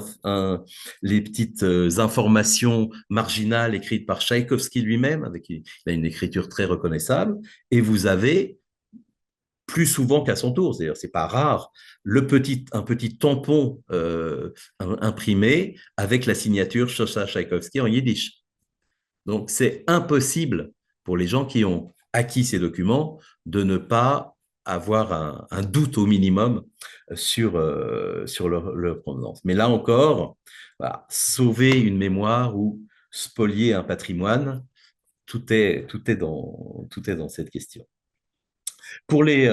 Speaker 2: informations marginales écrites par Tchaïkovski lui-même, il a une écriture très reconnaissable, et vous avez plus souvent qu'à son tour, c'est-à-dire c'est pas rare, un petit tampon imprimé avec la signature Shosha Tchaïkovski en yiddish. Donc c'est impossible pour les gens qui ont acquis ces documents de ne pas avoir un doute au minimum sur leur provenance. Mais là encore, voilà, sauver une mémoire ou spolier un patrimoine, tout est dans cette question. Pour les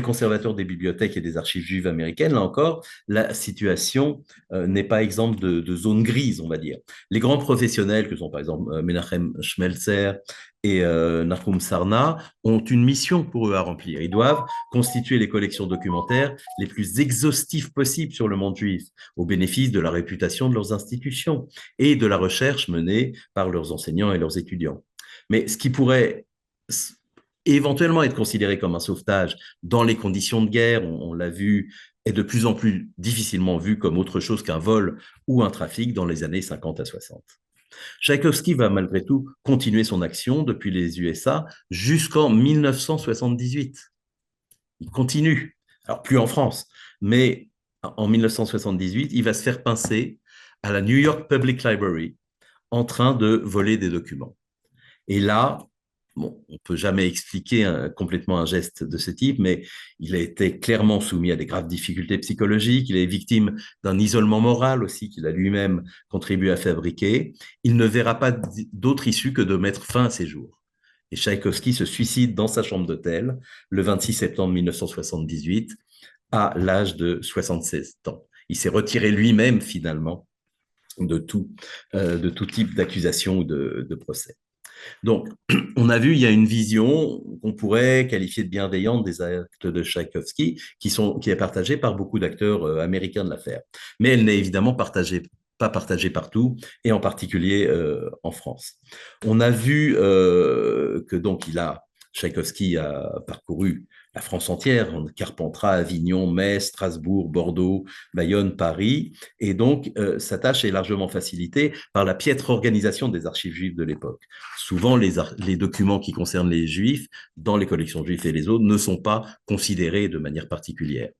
Speaker 2: conservateurs des bibliothèques et des archives juives américaines, là encore, la situation n'est pas exempte de zones grises, on va dire. Les grands professionnels, que sont par exemple Menachem Schmelzer et Nahum Sarna, ont une mission pour eux à remplir. Ils doivent constituer les collections documentaires les plus exhaustives possibles sur le monde juif, au bénéfice de la réputation de leurs institutions et de la recherche menée par leurs enseignants et leurs étudiants. Mais ce qui pourrait éventuellement être considéré comme un sauvetage dans les conditions de guerre, on l'a vu, est de plus en plus difficilement vu comme autre chose qu'un vol ou un trafic dans les années 50 à 60. Tchaïkovski va malgré tout continuer son action depuis les USA jusqu'en 1978. Il continue. Alors, plus en France, mais en 1978, il va se faire pincer à la New York Public Library en train de voler des documents. Et là, bon, on ne peut jamais expliquer complètement un geste de ce type, mais il a été clairement soumis à des graves difficultés psychologiques. Il est victime d'un isolement moral aussi qu'il a lui-même contribué à fabriquer. Il ne verra pas d'autre issue que de mettre fin à ses jours. Et Tchaïkovski se suicide dans sa chambre d'hôtel le 26 septembre 1978 à l'âge de 76 ans. Il s'est retiré lui-même finalement de tout type d'accusation ou de procès. Donc, on a vu, il y a une vision qu'on pourrait qualifier de bienveillante des actes de Tchaïkovski, qui est partagée par beaucoup d'acteurs américains de l'affaire. Mais elle n'est évidemment pas partagée partout, et en particulier en France. On a vu que donc Tchaïkovski a parcouru la France entière, Carpentras, Avignon, Metz, Strasbourg, Bordeaux, Bayonne, Paris, et donc sa tâche est largement facilitée par la piètre organisation des archives juives de l'époque. Souvent, les documents qui concernent les juifs dans les collections juives et les autres ne sont pas considérés de manière particulière.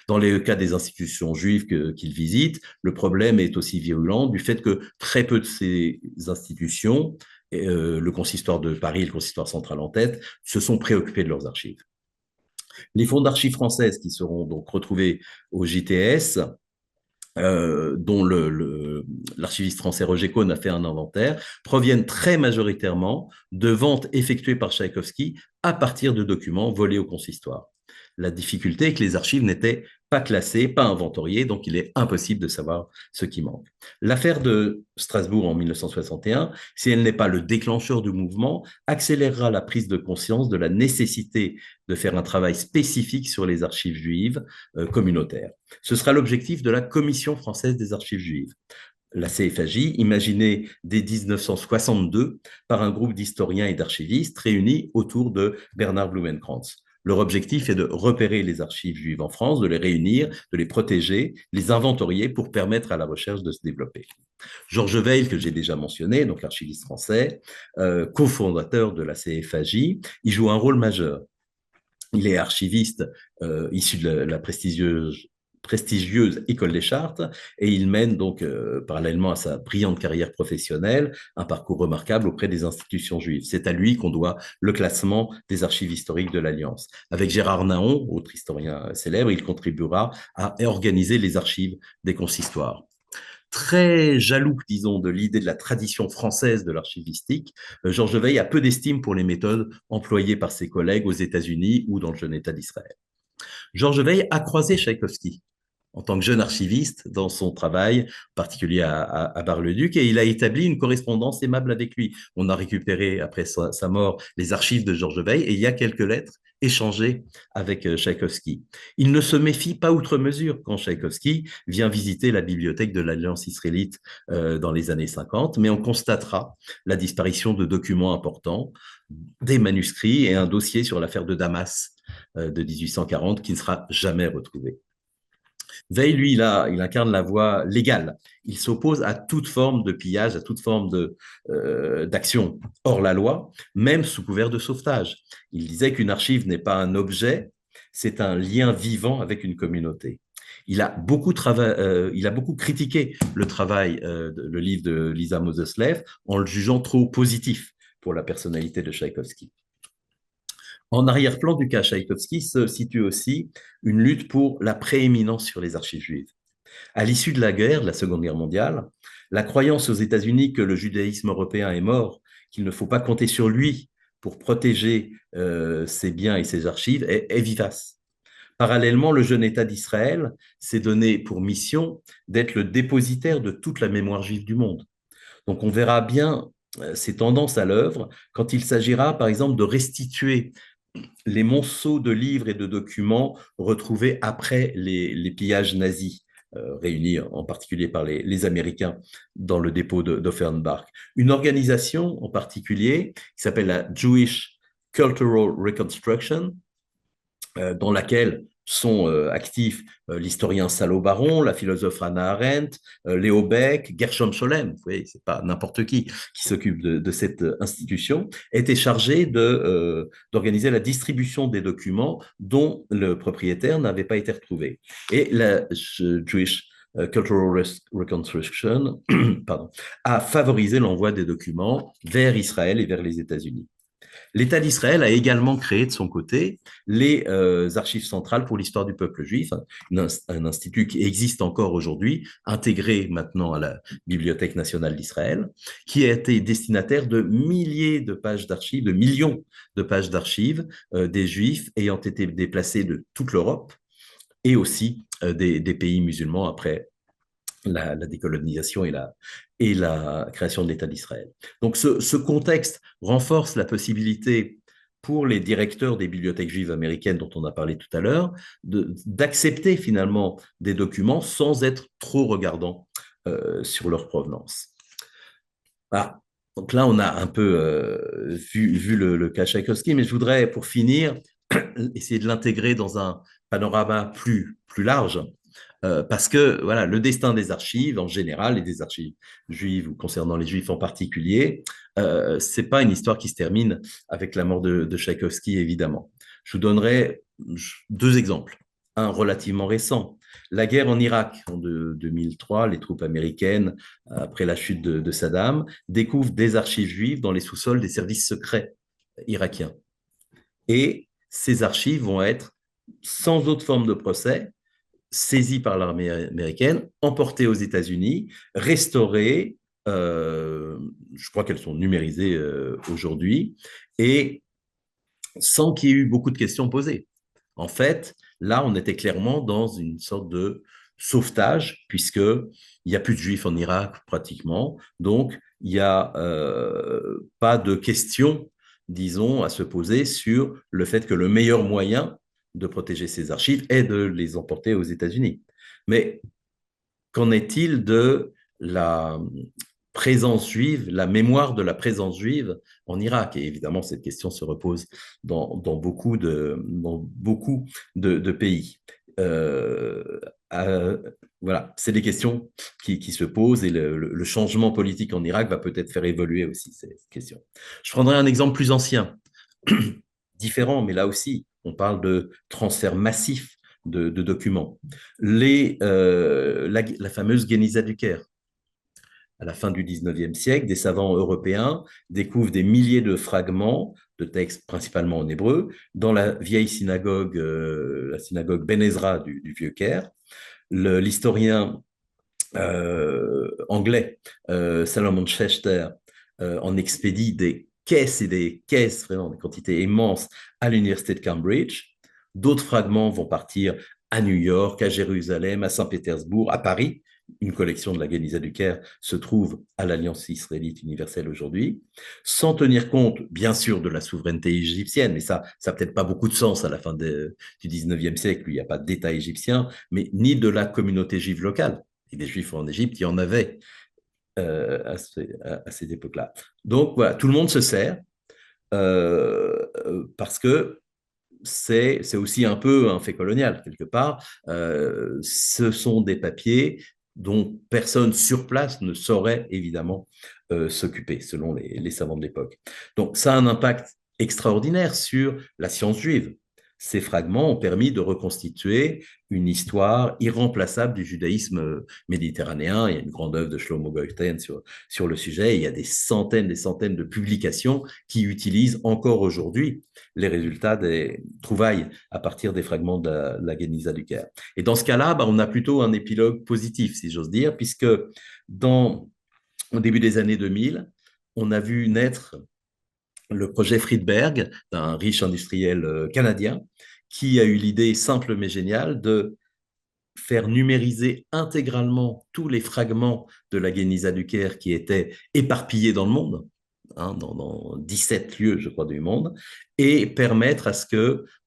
Speaker 2: Dans les cas des institutions juives qu'il visite, le problème est aussi virulent du fait que très peu de ces institutions, le consistoire de Paris, le consistoire central en tête, se sont préoccupés de leurs archives. Les fonds d'archives françaises qui seront donc retrouvés au JTS, dont l'archiviste français Roger Cohn a fait un inventaire, proviennent très majoritairement de ventes effectuées par Tchaïkovski à partir de documents volés au consistoire. La difficulté est que les archives n'étaient pas classées, pas inventoriées, donc il est impossible de savoir ce qui manque. L'affaire de Strasbourg en 1961, si elle n'est pas le déclencheur du mouvement, accélérera la prise de conscience de la nécessité de faire un travail spécifique sur les archives juives communautaires. Ce sera l'objectif de la Commission française des archives juives. La CFAJ, imaginée dès 1962 par un groupe d'historiens et d'archivistes réunis autour de Bernard Blumenkranz. Leur objectif est de repérer les archives juives en France, de les réunir, de les protéger, les inventorier pour permettre à la recherche de se développer. Georges Weil, que j'ai déjà mentionné, donc l'archiviste français, cofondateur de la CFAJ, il joue un rôle majeur. Il est archiviste issu de la prestigieuse École des Chartes, et il mène donc, parallèlement à sa brillante carrière professionnelle, un parcours remarquable auprès des institutions juives. C'est à lui qu'on doit le classement des archives historiques de l'Alliance. Avec Gérard Naon, autre historien célèbre, il contribuera à organiser les archives des consistoires. Très jaloux, disons, de l'idée de la tradition française de l'archivistique, Georges Weil a peu d'estime pour les méthodes employées par ses collègues aux États-Unis ou dans le jeune État d'Israël. Georges Weil a croisé Tchaïkovski en tant que jeune archiviste dans son travail, en particulier à Bar-le-Duc, et il a établi une correspondance aimable avec lui. On a récupéré, après sa mort, les archives de Georges Weil, et il y a quelques lettres échangées avec Tchaïkovski. Il ne se méfie pas outre mesure quand Tchaïkovski vient visiter la bibliothèque de l'Alliance israélite dans les années 50, mais on constatera la disparition de documents importants, des manuscrits et un dossier sur l'affaire de Damas de 1840 qui ne sera jamais retrouvé. Weil, lui, il incarne la voie légale. Il s'oppose à toute forme de pillage, à toute forme d'action hors la loi, même sous couvert de sauvetage. Il disait qu'une archive n'est pas un objet, c'est un lien vivant avec une communauté. Il a beaucoup critiqué le livre de Lisa Moseslev en le jugeant trop positif pour la personnalité de Tchaïkovski. En arrière-plan du cas Tchaïkovski se situe aussi une lutte pour la prééminence sur les archives juives. À l'issue de la guerre, de la Seconde Guerre mondiale, la croyance aux États-Unis que le judaïsme européen est mort, qu'il ne faut pas compter sur lui pour protéger ses biens et ses archives est vivace. Parallèlement, le jeune État d'Israël s'est donné pour mission d'être le dépositaire de toute la mémoire juive du monde. Donc on verra bien ces tendances à l'œuvre quand il s'agira, par exemple, de restituer les monceaux de livres et de documents retrouvés après les pillages nazis, réunis en particulier par les Américains dans le dépôt d'Offenbach. Une organisation en particulier qui s'appelle la Jewish Cultural Reconstruction, dans laquelle sont actifs l'historien Salo Baron, la philosophe Hannah Arendt, Léo Beck, Gershom Scholem, vous voyez, c'est pas n'importe qui s'occupe de cette institution, était chargé d'organiser la distribution des documents dont le propriétaire n'avait pas été retrouvé. Et la Jewish Cultural Reconstruction pardon, a favorisé l'envoi des documents vers Israël et vers les États-Unis. L'État d'Israël a également créé de son côté les archives centrales pour l'histoire du peuple juif, un institut qui existe encore aujourd'hui, intégré maintenant à la Bibliothèque nationale d'Israël, qui a été destinataire de milliers de pages d'archives, de millions de pages d'archives des Juifs ayant été déplacés de toute l'Europe et aussi des pays musulmans après la décolonisation et la création de l'État d'Israël. Donc ce contexte renforce la possibilité pour les directeurs des bibliothèques juives américaines dont on a parlé tout à l'heure, d'accepter finalement des documents sans être trop regardants sur leur provenance. Ah, donc là, on a un peu vu le cas Tchaïkovski, mais je voudrais, pour finir, essayer de l'intégrer dans un panorama plus large parce que voilà, le destin des archives en général et des archives juives ou concernant les juifs en particulier, c'est pas une histoire qui se termine avec la mort de Tchaïkovski, évidemment. Je vous donnerai deux exemples. Un relativement récent, la guerre en Irak en 2003, les troupes américaines, après la chute de Saddam, découvrent des archives juives dans les sous-sols des services secrets irakiens. Et ces archives vont être, sans autre forme de procès, saisies par l'armée américaine, emportées aux États-Unis, restaurées, je crois qu'elles sont numérisées aujourd'hui, et sans qu'il y ait eu beaucoup de questions posées. En fait, là, on était clairement dans une sorte de sauvetage, puisqu'il n'y a plus de juifs en Irak pratiquement, donc il n'y a pas de questions, disons, à se poser sur le fait que le meilleur moyen de protéger ces archives est de les emporter aux États-Unis. Mais qu'en est-il de la présence juive, la mémoire de la présence juive en Irak? Et évidemment, cette question se repose dans beaucoup de pays. Voilà, c'est des questions qui se posent et le changement politique en Irak va peut-être faire évoluer aussi ces questions. Je prendrai un exemple plus ancien, différent, mais là aussi, on parle de transfert massif de documents. La fameuse Guéniza du Caire. À la fin du 19e siècle, des savants européens découvrent des milliers de fragments de textes, principalement en hébreu, dans la vieille synagogue, la synagogue Ben Ezra du Vieux Caire. L'historien anglais Salomon Schechter en expédie des caisses et des caisses, vraiment des quantités immenses, à l'université de Cambridge. D'autres fragments vont partir à New York, à Jérusalem, à Saint-Pétersbourg, à Paris. Une collection de la Guéniza du Caire se trouve à l'Alliance israélite universelle aujourd'hui, sans tenir compte, bien sûr, de la souveraineté égyptienne, mais ça n'a peut-être pas beaucoup de sens à la fin du 19e siècle, où il n'y a pas d'État égyptien, mais ni de la communauté juive locale. Et des juifs en Égypte, il y en avait à cette époque-là. Donc voilà, tout le monde se sert parce que c'est aussi un peu un fait colonial, quelque part. Ce sont des papiers dont personne sur place ne saurait évidemment s'occuper, selon les savants de l'époque. Donc ça a un impact extraordinaire sur la science juive. Ces fragments ont permis de reconstituer une histoire irremplaçable du judaïsme méditerranéen. Il y a une grande œuvre de Shlomo Goldstein sur le sujet. Il y a des centaines de publications qui utilisent encore aujourd'hui les résultats des trouvailles à partir des fragments de la Guéniza du Caire. Et dans ce cas-là, on a plutôt un épilogue positif, si j'ose dire, puisque au début des années 2000, on a vu naître le projet Friedberg, d'un riche industriel canadien, qui a eu l'idée simple mais géniale de faire numériser intégralement tous les fragments de la Guéniza du Caire qui étaient éparpillés dans le monde, dans 17 lieux, je crois, du monde, et permettre à ce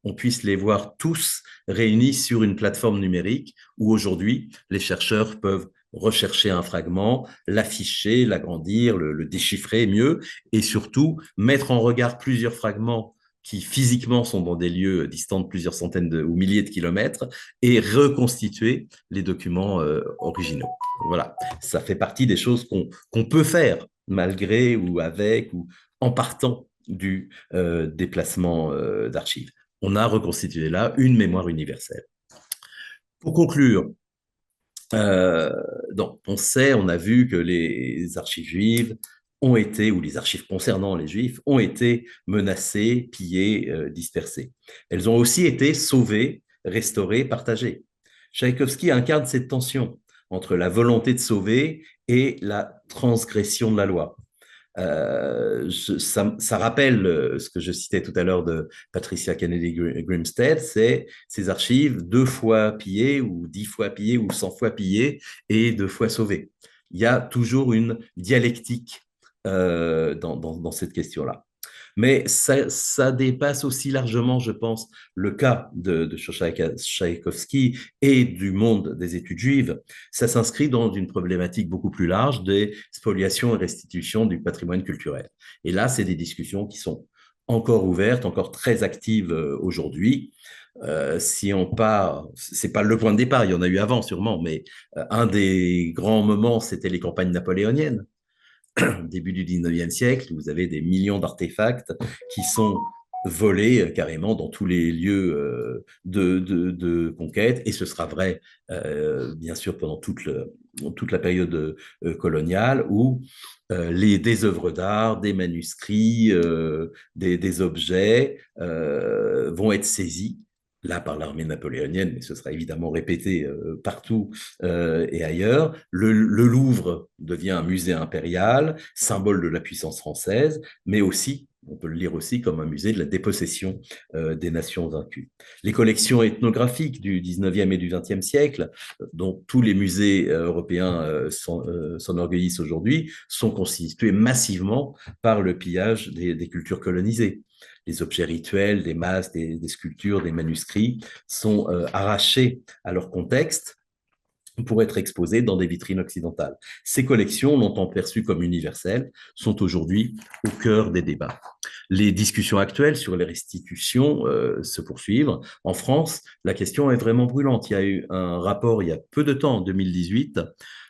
Speaker 2: qu'on puisse les voir tous réunis sur une plateforme numérique où aujourd'hui, les chercheurs peuvent rechercher un fragment, l'afficher, l'agrandir, le déchiffrer mieux, et surtout mettre en regard plusieurs fragments qui physiquement sont dans des lieux distants de plusieurs centaines ou milliers de kilomètres et reconstituer les documents originaux. Voilà, ça fait partie des choses qu'on peut faire malgré ou avec ou en partant du déplacement d'archives. On a reconstitué là une mémoire universelle. Pour conclure, euh, donc, on sait, on a vu que les archives juives ont été, ou les archives concernant les juifs, ont été menacées, pillées, dispersées. Elles ont aussi été sauvées, restaurées, partagées. Tchaïkovski incarne cette tension entre la volonté de sauver et la transgression de la loi. Ça rappelle ce que je citais tout à l'heure de Patricia Kennedy Grimstead, c'est ces archives 2 fois pillées ou 10 fois pillées ou 100 fois pillées et 2 fois sauvées. Il y a toujours une dialectique dans cette question-là. Mais ça dépasse aussi largement, je pense, le cas de Tchaïkovski et du monde des études juives. Ça s'inscrit dans une problématique beaucoup plus large des spoliations et restitutions du patrimoine culturel. Et là, c'est des discussions qui sont encore ouvertes, encore très actives aujourd'hui. Si on part, c'est pas le point de départ, il y en a eu avant sûrement, mais un des grands moments, c'était les campagnes napoléoniennes début du 19e siècle, vous avez des millions d'artefacts qui sont volés carrément dans tous les lieux de conquête, et ce sera vrai, bien sûr, pendant toute la période coloniale, où des œuvres d'art, des manuscrits, des objets vont être saisis là par l'armée napoléonienne, mais ce sera évidemment répété partout et ailleurs. Le Louvre devient un musée impérial, symbole de la puissance française, mais aussi, on peut le lire aussi comme un musée de la dépossession des nations vaincues. Les collections ethnographiques du 19e et du 20e siècle, dont tous les musées européens s'enorgueillissent aujourd'hui, sont constituées massivement par le pillage des cultures colonisées. Les objets rituels, des masques, des sculptures, des manuscrits sont arrachés à leur contexte pour être exposés dans des vitrines occidentales. Ces collections, longtemps perçues comme universelles, sont aujourd'hui au cœur des débats. Les discussions actuelles sur les restitutions se poursuivent. En France, la question est vraiment brûlante. Il y a eu un rapport il y a peu de temps, en 2018,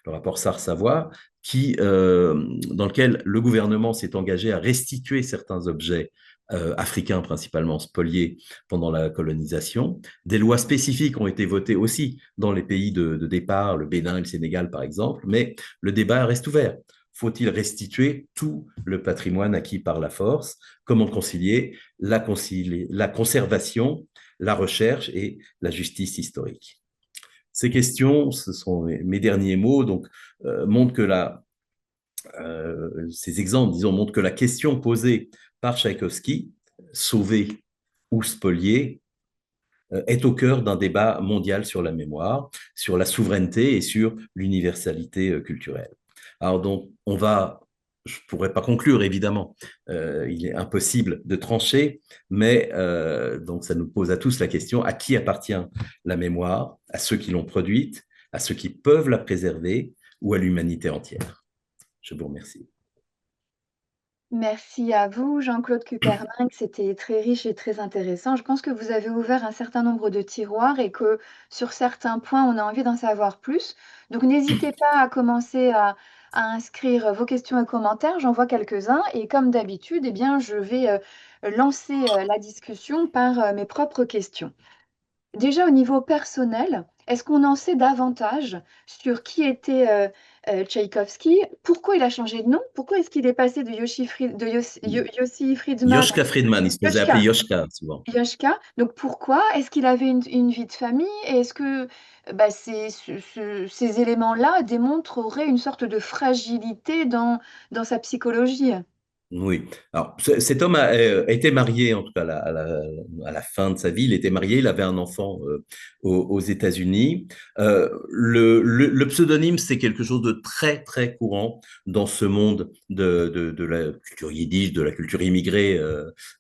Speaker 2: le rapport Sarr-Savoie, dans lequel le gouvernement s'est engagé à restituer certains objets africains principalement spoliés pendant la colonisation. Des lois spécifiques ont été votées aussi dans les pays de départ, le Bénin et le Sénégal par exemple, mais le débat reste ouvert. Faut-il restituer tout le patrimoine acquis par la force? Comment concilier la conservation, la recherche et la justice historique? Ces questions, ce sont mes derniers mots, donc montrent que ces exemples, disons, montrent que la question posée par Tchaïkovski, sauver ou spolier, est au cœur d'un débat mondial sur la mémoire, sur la souveraineté et sur l'universalité culturelle. Alors donc, je ne pourrais pas conclure évidemment, il est impossible de trancher, mais donc ça nous pose à tous la question, à qui appartient la mémoire? À ceux qui l'ont produite, à ceux qui peuvent la préserver ou à l'humanité entière? Je vous remercie.
Speaker 1: Merci à vous, Jean-Claude Kuppermann. C'était très riche et très intéressant. Je pense que vous avez ouvert un certain nombre de tiroirs et que sur certains points, on a envie d'en savoir plus. Donc, n'hésitez pas à commencer à inscrire vos questions et commentaires. J'en vois quelques-uns. Et comme d'habitude, eh bien, je vais lancer la discussion par mes propres questions. Déjà au niveau personnel, est-ce qu'on en sait davantage sur qui était Tchaïkovski? Pourquoi il a changé de nom? Pourquoi est-ce qu'il est passé de Yossi Friedman
Speaker 2: Yoshka Friedman, il se faisait appeler
Speaker 1: Yoshka?
Speaker 2: Yoshka souvent.
Speaker 1: Yoshka. Donc pourquoi? Est-ce qu'il avait une vie de famille? Et est-ce que bah, ces éléments-là démontreraient une sorte de fragilité dans sa psychologie?
Speaker 2: Oui. Alors, cet homme a été marié, en tout cas à la fin de sa vie, il était marié, il avait un enfant aux États-Unis. Le pseudonyme, c'est quelque chose de très, très courant dans ce monde de la culture yiddish, de la culture immigrée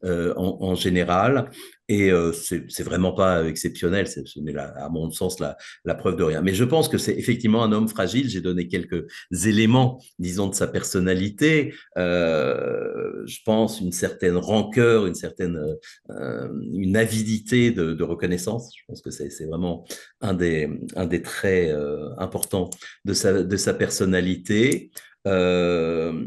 Speaker 2: en général. Et c'est vraiment pas exceptionnel, ce n'est à mon sens la preuve de rien. Mais je pense que c'est effectivement un homme fragile. J'ai donné quelques éléments, disons, de sa personnalité. Je pense une certaine rancœur, une avidité de reconnaissance. Je pense que c'est vraiment un des traits importants de sa personnalité. Euh,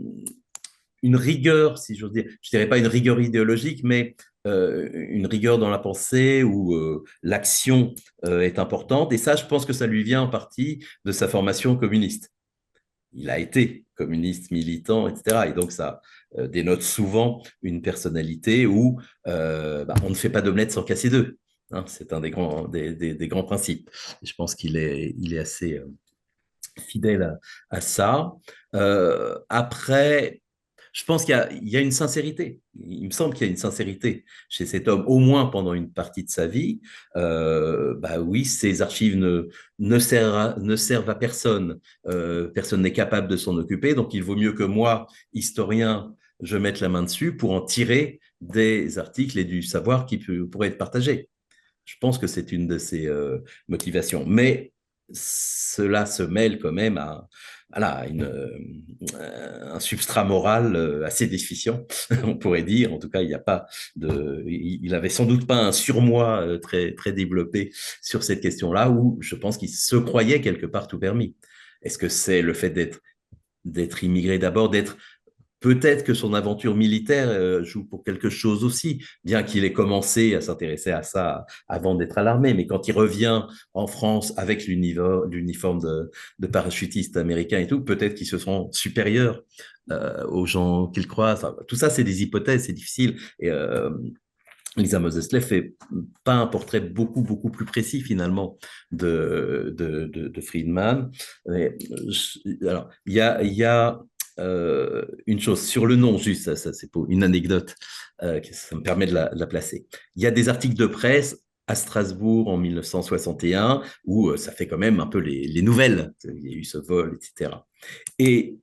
Speaker 2: une rigueur, si j'ose dire, je dirais pas une rigueur idéologique, mais une rigueur dans la pensée où l'action est importante. Et ça, je pense que ça lui vient en partie de sa formation communiste. Il a été communiste, militant, etc. Et donc, ça dénote souvent une personnalité où on ne fait pas d'omelette sans casser deux. Hein, c'est un des grands principes. Je pense il est assez fidèle à ça. Après, je pense il y a une sincérité. Il me semble qu'il y a une sincérité chez cet homme, au moins pendant une partie de sa vie. Oui, ces archives ne servent à personne. Personne n'est capable de s'en occuper. Donc, il vaut mieux que moi, historien, je mette la main dessus pour en tirer des articles et du savoir pourrait être partagé. Je pense que c'est une de ses motivations. Mais cela se mêle quand même à voilà, un substrat moral assez déficient, on pourrait dire. En tout cas, il n'y a pas il avait sans doute pas un surmoi très développé sur cette question-là, où je pense qu'il se croyait quelque part tout permis. Est-ce que c'est le fait d'être immigré d'abord, d'être peut-être que son aventure militaire joue pour quelque chose aussi, bien qu'il ait commencé à s'intéresser à ça avant d'être à l'armée. Mais quand il revient en France avec l'uniforme de parachutiste américain et tout, peut-être qu'ils se seront supérieurs aux gens qu'il croise. Enfin, tout ça, c'est des hypothèses, c'est difficile. Et Lisa Moses-Ley fait pas un portrait beaucoup plus précis finalement de Friedman. Mais, alors, il y a une chose sur le nom, juste, ça c'est pour une anecdote, ça me permet de la placer. Il y a des articles de presse à Strasbourg en 1961 où ça fait quand même un peu les nouvelles. Il y a eu ce vol, etc. Et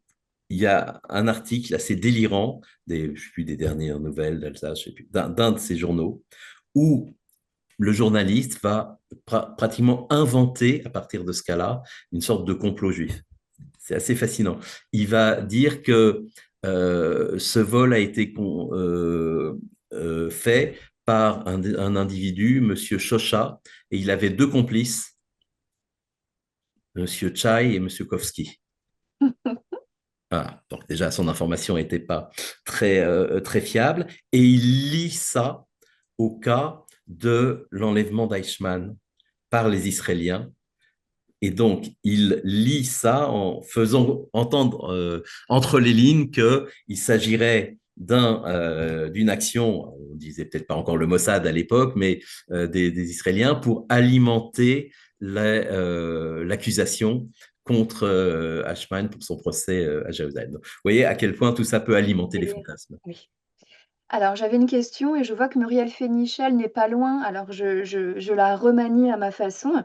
Speaker 2: il y a un article assez délirant, je ne sais plus, des dernières nouvelles d'Alsace, je sais plus, d'un de ces journaux, où le journaliste va pratiquement inventer, à partir de ce cas-là, une sorte de complot juif. C'est assez fascinant. Il va dire que ce vol a été fait par un individu, Monsieur Chauchat, et il avait deux complices, Monsieur Chai et Monsieur Kowski. Voilà. Donc déjà, son information n'était pas très fiable. Et il lit ça au cas de l'enlèvement d'Eichmann par les Israéliens. Et donc, il lit ça en faisant entendre entre les lignes qu'il s'agirait d'une action, on disait peut-être pas encore le Mossad à l'époque, mais des Israéliens pour alimenter l'accusation contre Eichmann pour son procès à Jérusalem. Donc, vous voyez à quel point tout ça peut alimenter les fantasmes.
Speaker 1: Oui. Alors, j'avais une question et je vois que Muriel Fénichel n'est pas loin, alors je la remanie à ma façon.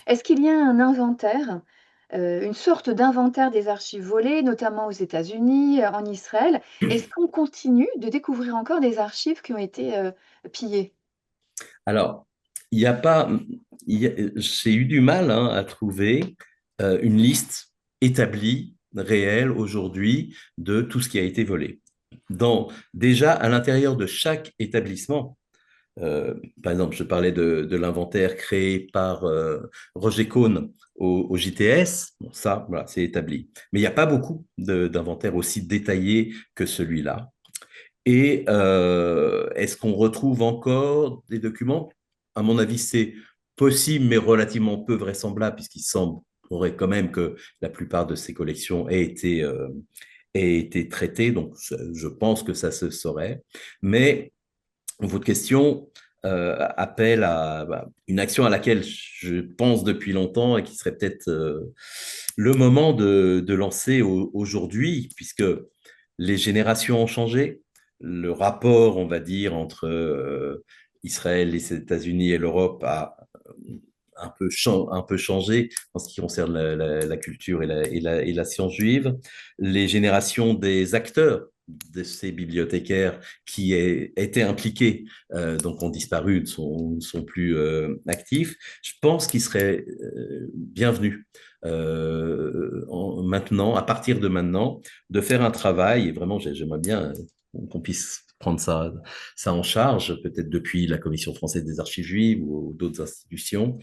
Speaker 1: Est-ce qu'il y a un inventaire, une sorte d'inventaire des archives volées, notamment aux États-Unis, en Israël? Est-ce qu'on continue de découvrir encore des archives qui ont été pillées?
Speaker 2: Alors, il n'y a pas, j'ai eu du mal hein, à trouver une liste établie, réelle aujourd'hui, de tout ce qui a été volé. Déjà, à l'intérieur de chaque établissement, par exemple, je parlais de l'inventaire créé par Roger Cohn au JTS, bon, ça, voilà, c'est établi. Mais il n'y a pas beaucoup d'inventaires aussi détaillés que celui-là. Et est-ce qu'on retrouve encore des documents? À mon avis, c'est possible, mais relativement peu vraisemblable, puisqu'il semblerait quand même que la plupart de ces collections aient été traitées. Donc, je pense que ça se saurait. Mais votre question appelle à une action à laquelle je pense depuis longtemps et qui serait peut-être le moment de lancer aujourd'hui, puisque les générations ont changé, le rapport, on va dire, entre Israël, les États-Unis et l'Europe a un peu changé en ce qui concerne la culture et la science juive. Les générations des acteurs de ces bibliothécaires qui étaient impliqués, donc ont disparu, ne sont plus actifs, je pense qu'il serait bienvenu maintenant, à partir de maintenant, de faire un travail, et vraiment j'aimerais bien qu'on puisse prendre ça en charge, peut-être depuis la Commission française des archives juives ou d'autres institutions,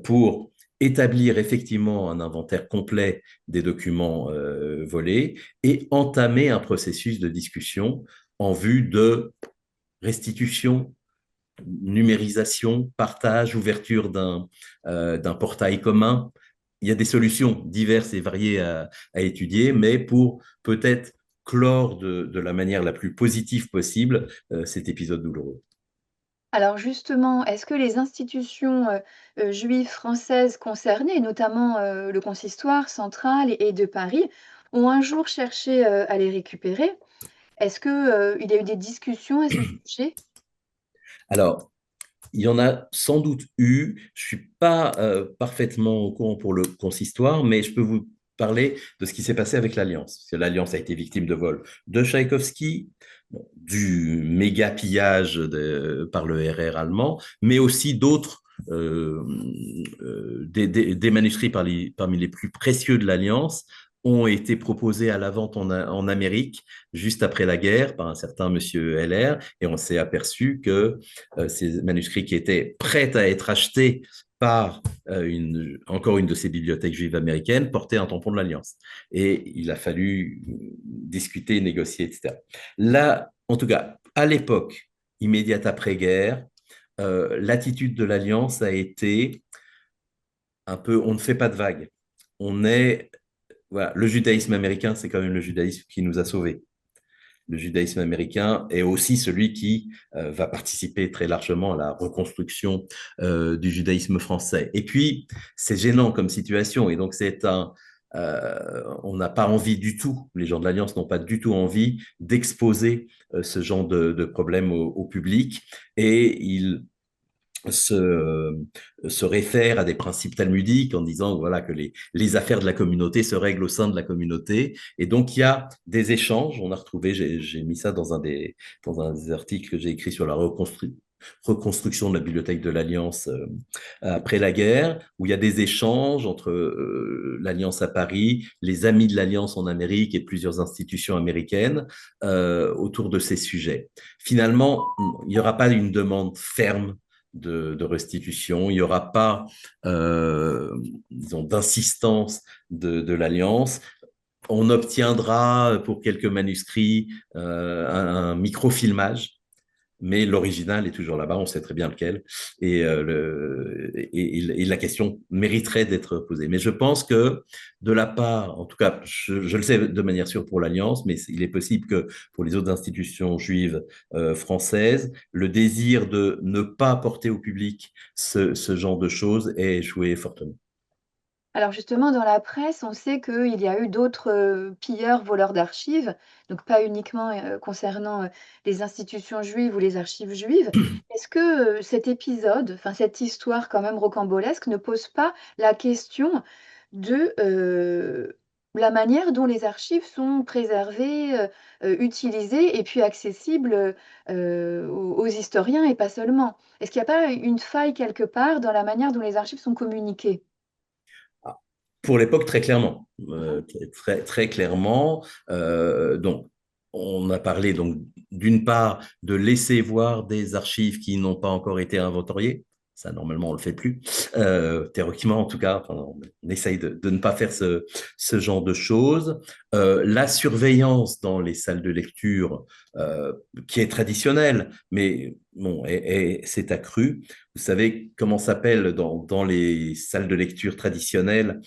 Speaker 2: pour établir effectivement un inventaire complet des documents volés et entamer un processus de discussion en vue de restitution, numérisation, partage, ouverture d'un portail commun. Il y a des solutions diverses et variées à étudier, mais pour peut-être clore de la manière la plus positive possible cet épisode douloureux.
Speaker 1: Alors justement, est-ce que les institutions, juives françaises concernées, notamment, le consistoire central et de Paris, ont un jour cherché, à les récupérer? Est-ce que, il y a eu des discussions à ce sujet?
Speaker 2: Alors, il y en a sans doute eu. Je ne suis pas parfaitement au courant pour le consistoire, mais je peux vous parler de ce qui s'est passé avec l'Alliance. Parce que l'Alliance a été victime de vol de Tchaïkovski, bon, du méga pillage par le RR allemand, mais aussi d'autres des manuscrits parmi les plus précieux de l'Alliance ont été proposés à la vente en Amérique juste après la guerre par un certain monsieur LR, et on s'est aperçu que ces manuscrits qui étaient prêts à être achetés par encore une de ces bibliothèques juives américaines portaient un tampon de l'Alliance. Et il a fallu discuter, négocier, etc. Là, en tout cas, à l'époque immédiate après-guerre, l'attitude de l'Alliance a été un peu, on ne fait pas de vagues. On est, voilà, le judaïsme américain, c'est quand même le judaïsme qui nous a sauvés. Le judaïsme américain est aussi celui qui va participer très largement à la reconstruction du judaïsme français. Et puis, c'est gênant comme situation. Et donc, on n'a pas envie du tout, les gens de l'Alliance n'ont pas du tout envie d'exposer ce genre de problème au public. Et ils se réfère à des principes talmudiques en disant voilà, que les affaires de la communauté se règlent au sein de la communauté. Et donc, il y a des échanges. On a retrouvé, j'ai mis ça dans un des articles que j'ai écrit sur la reconstruction de la bibliothèque de l'Alliance après la guerre, où il y a des échanges entre l'Alliance à Paris, les amis de l'Alliance en Amérique et plusieurs institutions américaines autour de ces sujets. Finalement, il n'y aura pas une demande ferme de restitution. Il n'y aura pas, disons, d'insistance de l'Alliance. On obtiendra pour quelques manuscrits un microfilmage, mais l'original est toujours là-bas, on sait très bien lequel, et la question mériterait d'être posée. Mais je pense que de la part, en tout cas, je le sais de manière sûre pour l'Alliance, mais il est possible que pour les autres institutions juives françaises, le désir de ne pas porter au public ce genre de choses ait joué fortement.
Speaker 1: Alors justement, dans la presse, on sait qu'il y a eu d'autres, pilleurs, voleurs d'archives, donc pas uniquement, concernant, les institutions juives ou les archives juives. Est-ce que, cet épisode, enfin cette histoire quand même rocambolesque ne pose pas la question de, la manière dont les archives sont préservées, utilisées et puis accessibles, aux historiens et pas seulement? Est-ce qu'il n'y a pas une faille quelque part dans la manière dont les archives sont communiquées?
Speaker 2: Pour l'époque, très clairement.
Speaker 1: Mmh.
Speaker 2: Très clairement. Donc, on a parlé donc d'une part de laisser voir des archives qui n'ont pas encore été inventoriées. Ça, normalement, on ne le fait plus. Théoriquement, en tout cas, enfin, on essaye de ne pas faire ce genre de choses. La surveillance dans les salles de lecture, qui est traditionnelle, mais bon, s'est accrue. Vous savez comment s'appelle dans les salles de lecture traditionnelles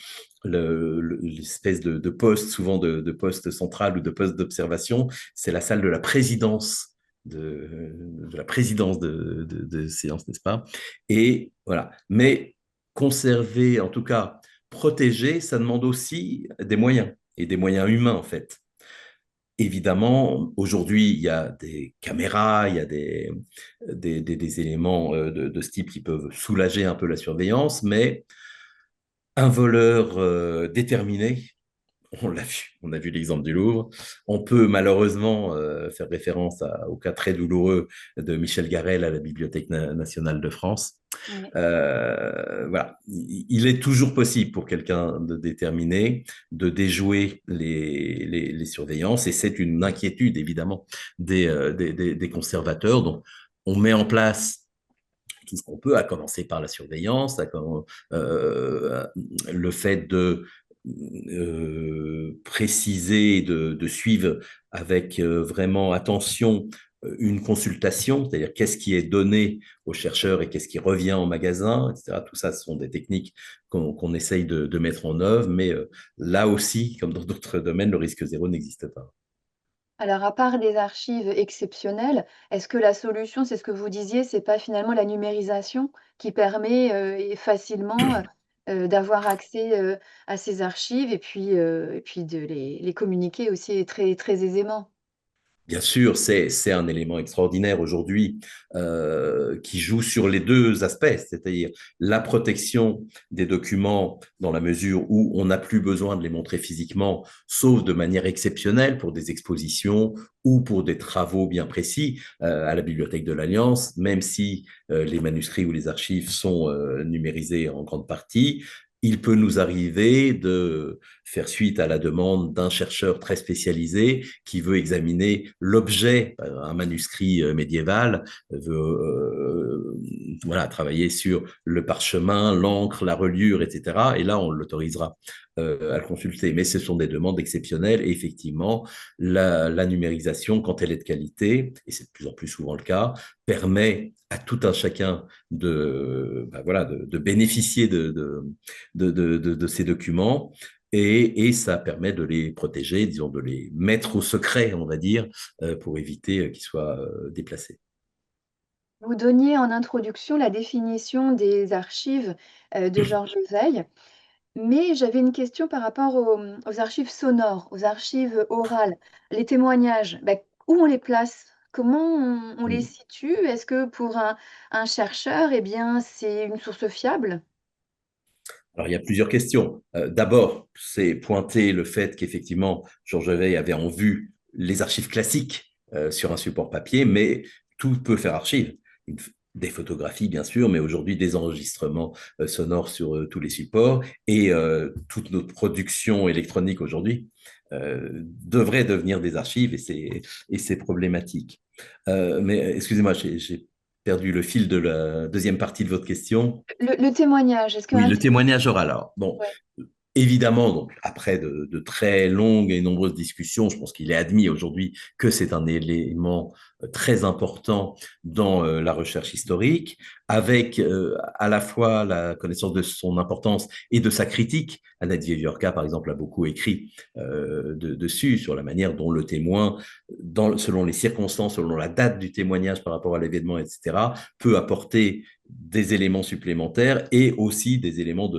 Speaker 2: l'espèce de poste, souvent de poste central ou de poste d'observation, c'est la salle de la présidence de la présidence de séance, n'est-ce pas? Et voilà. Mais conserver, en tout cas, protéger, ça demande aussi des moyens, et des moyens humains, en fait. Évidemment, aujourd'hui, il y a des caméras, il y a des éléments de ce type qui peuvent soulager un peu la surveillance, mais un voleur déterminé, On a vu l'exemple du Louvre. On peut malheureusement faire référence au cas très douloureux de Michel Garel à la Bibliothèque nationale de France.
Speaker 1: Oui.
Speaker 2: Voilà, il est toujours possible pour quelqu'un de déterminé de déjouer les surveillances et c'est une inquiétude évidemment des conservateurs. Donc, on met en place tout ce qu'on peut, à commencer par la surveillance, euh, le fait de préciser, de suivre avec vraiment attention une consultation, c'est-à-dire qu'est-ce qui est donné aux chercheurs et qu'est-ce qui revient en magasin, etc. Tout ça, ce sont des techniques qu'on essaye de mettre en œuvre, mais là aussi, comme dans d'autres domaines, le risque zéro n'existe pas.
Speaker 1: Alors, à part les archives exceptionnelles, est-ce que la solution, c'est ce que vous disiez, c'est pas finalement la numérisation qui permet et facilement d'avoir accès à ces archives et puis de les communiquer aussi très, très aisément?
Speaker 2: Bien sûr, c'est un élément extraordinaire aujourd'hui qui joue sur les deux aspects, c'est-à-dire la protection des documents dans la mesure où on n'a plus besoin de les montrer physiquement, sauf de manière exceptionnelle pour des expositions ou pour des travaux bien précis à la Bibliothèque de l'Alliance, même si les manuscrits ou les archives sont numérisés en grande partie. Il peut nous arriver de faire suite à la demande d'un chercheur très spécialisé qui veut examiner l'objet, un manuscrit médiéval, veut voilà, travailler sur le parchemin, l'encre, la reliure, etc. Et là, on l'autorisera à le consulter. Mais ce sont des demandes exceptionnelles et effectivement, la numérisation, quand elle est de qualité, et c'est de plus en plus souvent le cas, permet à tout un chacun voilà, de bénéficier de ces documents et ça permet de les protéger, disons, de les mettre au secret, on va dire, pour éviter qu'ils soient déplacés.
Speaker 1: Vous donniez en introduction la définition des archives de Georges Veil. Mais j'avais une question par rapport aux archives sonores, aux archives orales, les témoignages. Bah, où on les place? Comment on les situe? Est-ce que pour un chercheur, eh bien, c'est une source fiable?
Speaker 2: Alors, il y a plusieurs questions. D'abord, c'est pointer le fait qu'effectivement, Georges Veil avait en vue les archives classiques sur un support papier, mais tout peut faire archive. Des photographies, bien sûr, mais aujourd'hui des enregistrements sonores sur tous les supports et toute notre production électronique aujourd'hui devrait devenir des archives et c'est problématique. Mais excusez-moi, j'ai perdu le fil de la deuxième partie de votre question.
Speaker 1: Le témoignage, est-ce
Speaker 2: Oui,
Speaker 1: qu'un
Speaker 2: le
Speaker 1: témoignage...
Speaker 2: témoignage oral. Alors, bon,
Speaker 1: Ouais.
Speaker 2: évidemment, donc, après de très longues et nombreuses discussions, je pense qu'il est admis aujourd'hui que c'est un élément très important dans la recherche historique, avec à la fois la connaissance de son importance et de sa critique. Annette Vieviorka, par exemple, a beaucoup écrit dessus, sur la manière dont le témoin, selon les circonstances, selon la date du témoignage par rapport à l'événement, etc., peut apporter des éléments supplémentaires et aussi des éléments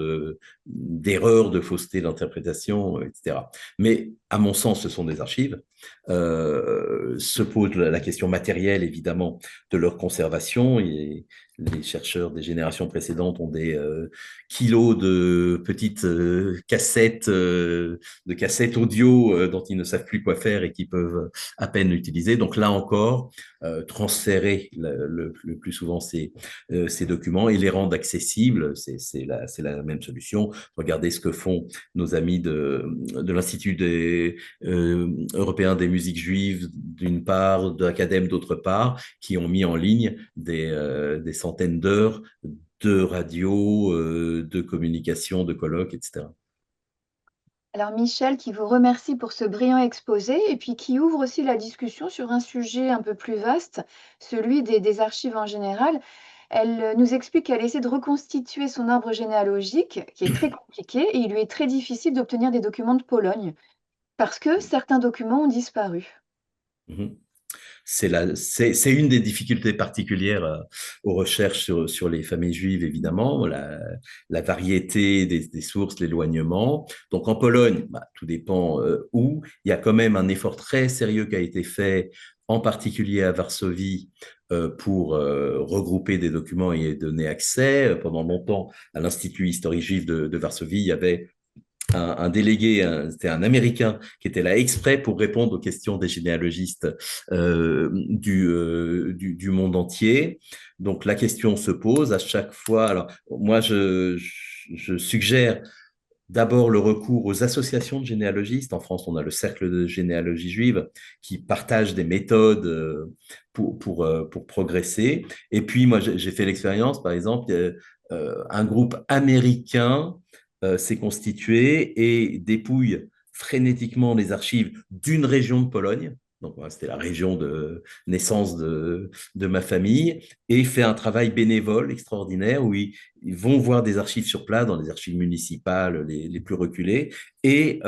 Speaker 2: d'erreur, de fausseté d'interprétation, etc. Mais à mon sens, ce sont des archives. Se pose la question matérielle, évidemment, de leur conservation. Et les chercheurs des générations précédentes ont des kilos de petites de cassettes audio dont ils ne savent plus quoi faire et qui peuvent à peine utiliser. Donc là encore, transférer le plus souvent ces documents et les rendre accessibles, c'est la même solution. Regardez ce que font nos amis de l'Institut européen des musiques juives d'une part, de l'Acadème d'autre part, qui ont mis en ligne des centaines d'heures de radio, de communication, de colloques, etc.
Speaker 1: Alors Michel, qui vous remercie pour ce brillant exposé et puis qui ouvre aussi la discussion sur un sujet un peu plus vaste, celui des archives en général. Elle nous explique qu'elle essaie de reconstituer son arbre généalogique, qui est très compliqué, et il lui est très difficile d'obtenir des documents de Pologne, parce que certains documents ont disparu.
Speaker 2: Mhm. C'est une des difficultés particulières aux recherches sur les familles juives, évidemment, la variété des sources, l'éloignement. Donc en Pologne, bah, tout dépend où. Il y a quand même un effort très sérieux qui a été fait, en particulier à Varsovie, pour regrouper des documents et y donner accès. Pendant longtemps, à l'Institut historique juif de Varsovie, il y avait un délégué, c'était un Américain qui était là exprès pour répondre aux questions des généalogistes du monde entier. Donc la question se pose à chaque fois. Alors moi, je suggère d'abord le recours aux associations de généalogistes. En France, on a le Cercle de généalogie juive qui partage des méthodes pour progresser. Et puis, moi, j'ai fait l'expérience, par exemple, un groupe américain s'est constitué et dépouille frénétiquement les archives d'une région de Pologne. Donc, voilà, c'était la région de naissance de ma famille, et fait un travail bénévole extraordinaire où ils vont voir des archives sur place, dans les archives municipales les plus reculées, et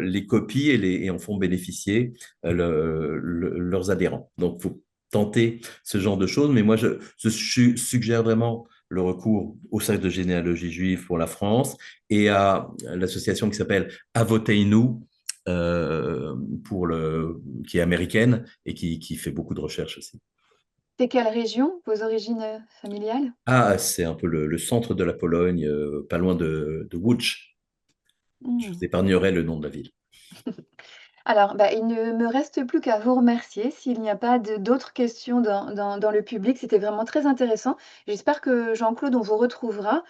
Speaker 2: les copient et en font bénéficier leurs adhérents. Donc, il faut tenter ce genre de choses, mais moi, je suggère vraiment le recours au cercle de généalogie juive pour la France et à l'association qui s'appelle Avoteinu, euh, qui est américaine et qui fait beaucoup de recherches aussi.
Speaker 1: C'est quelle région, vos origines familiales?
Speaker 2: Ah, c'est un peu le centre de la Pologne, pas loin de Łódź. Je
Speaker 1: Hmm.
Speaker 2: vous épargnerai le nom de la ville.
Speaker 1: Alors, bah, il ne me reste plus qu'à vous remercier s'il n'y a pas d'autres questions dans le public. C'était vraiment très intéressant. J'espère que Jean-Claude, on vous retrouvera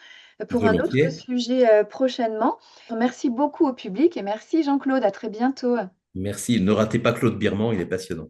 Speaker 1: pour un autre
Speaker 2: Volontiers.
Speaker 1: sujet prochainement. Merci beaucoup au public et merci Jean-Claude. À très bientôt.
Speaker 2: Merci. Ne ratez pas Claude Birman, il est passionnant.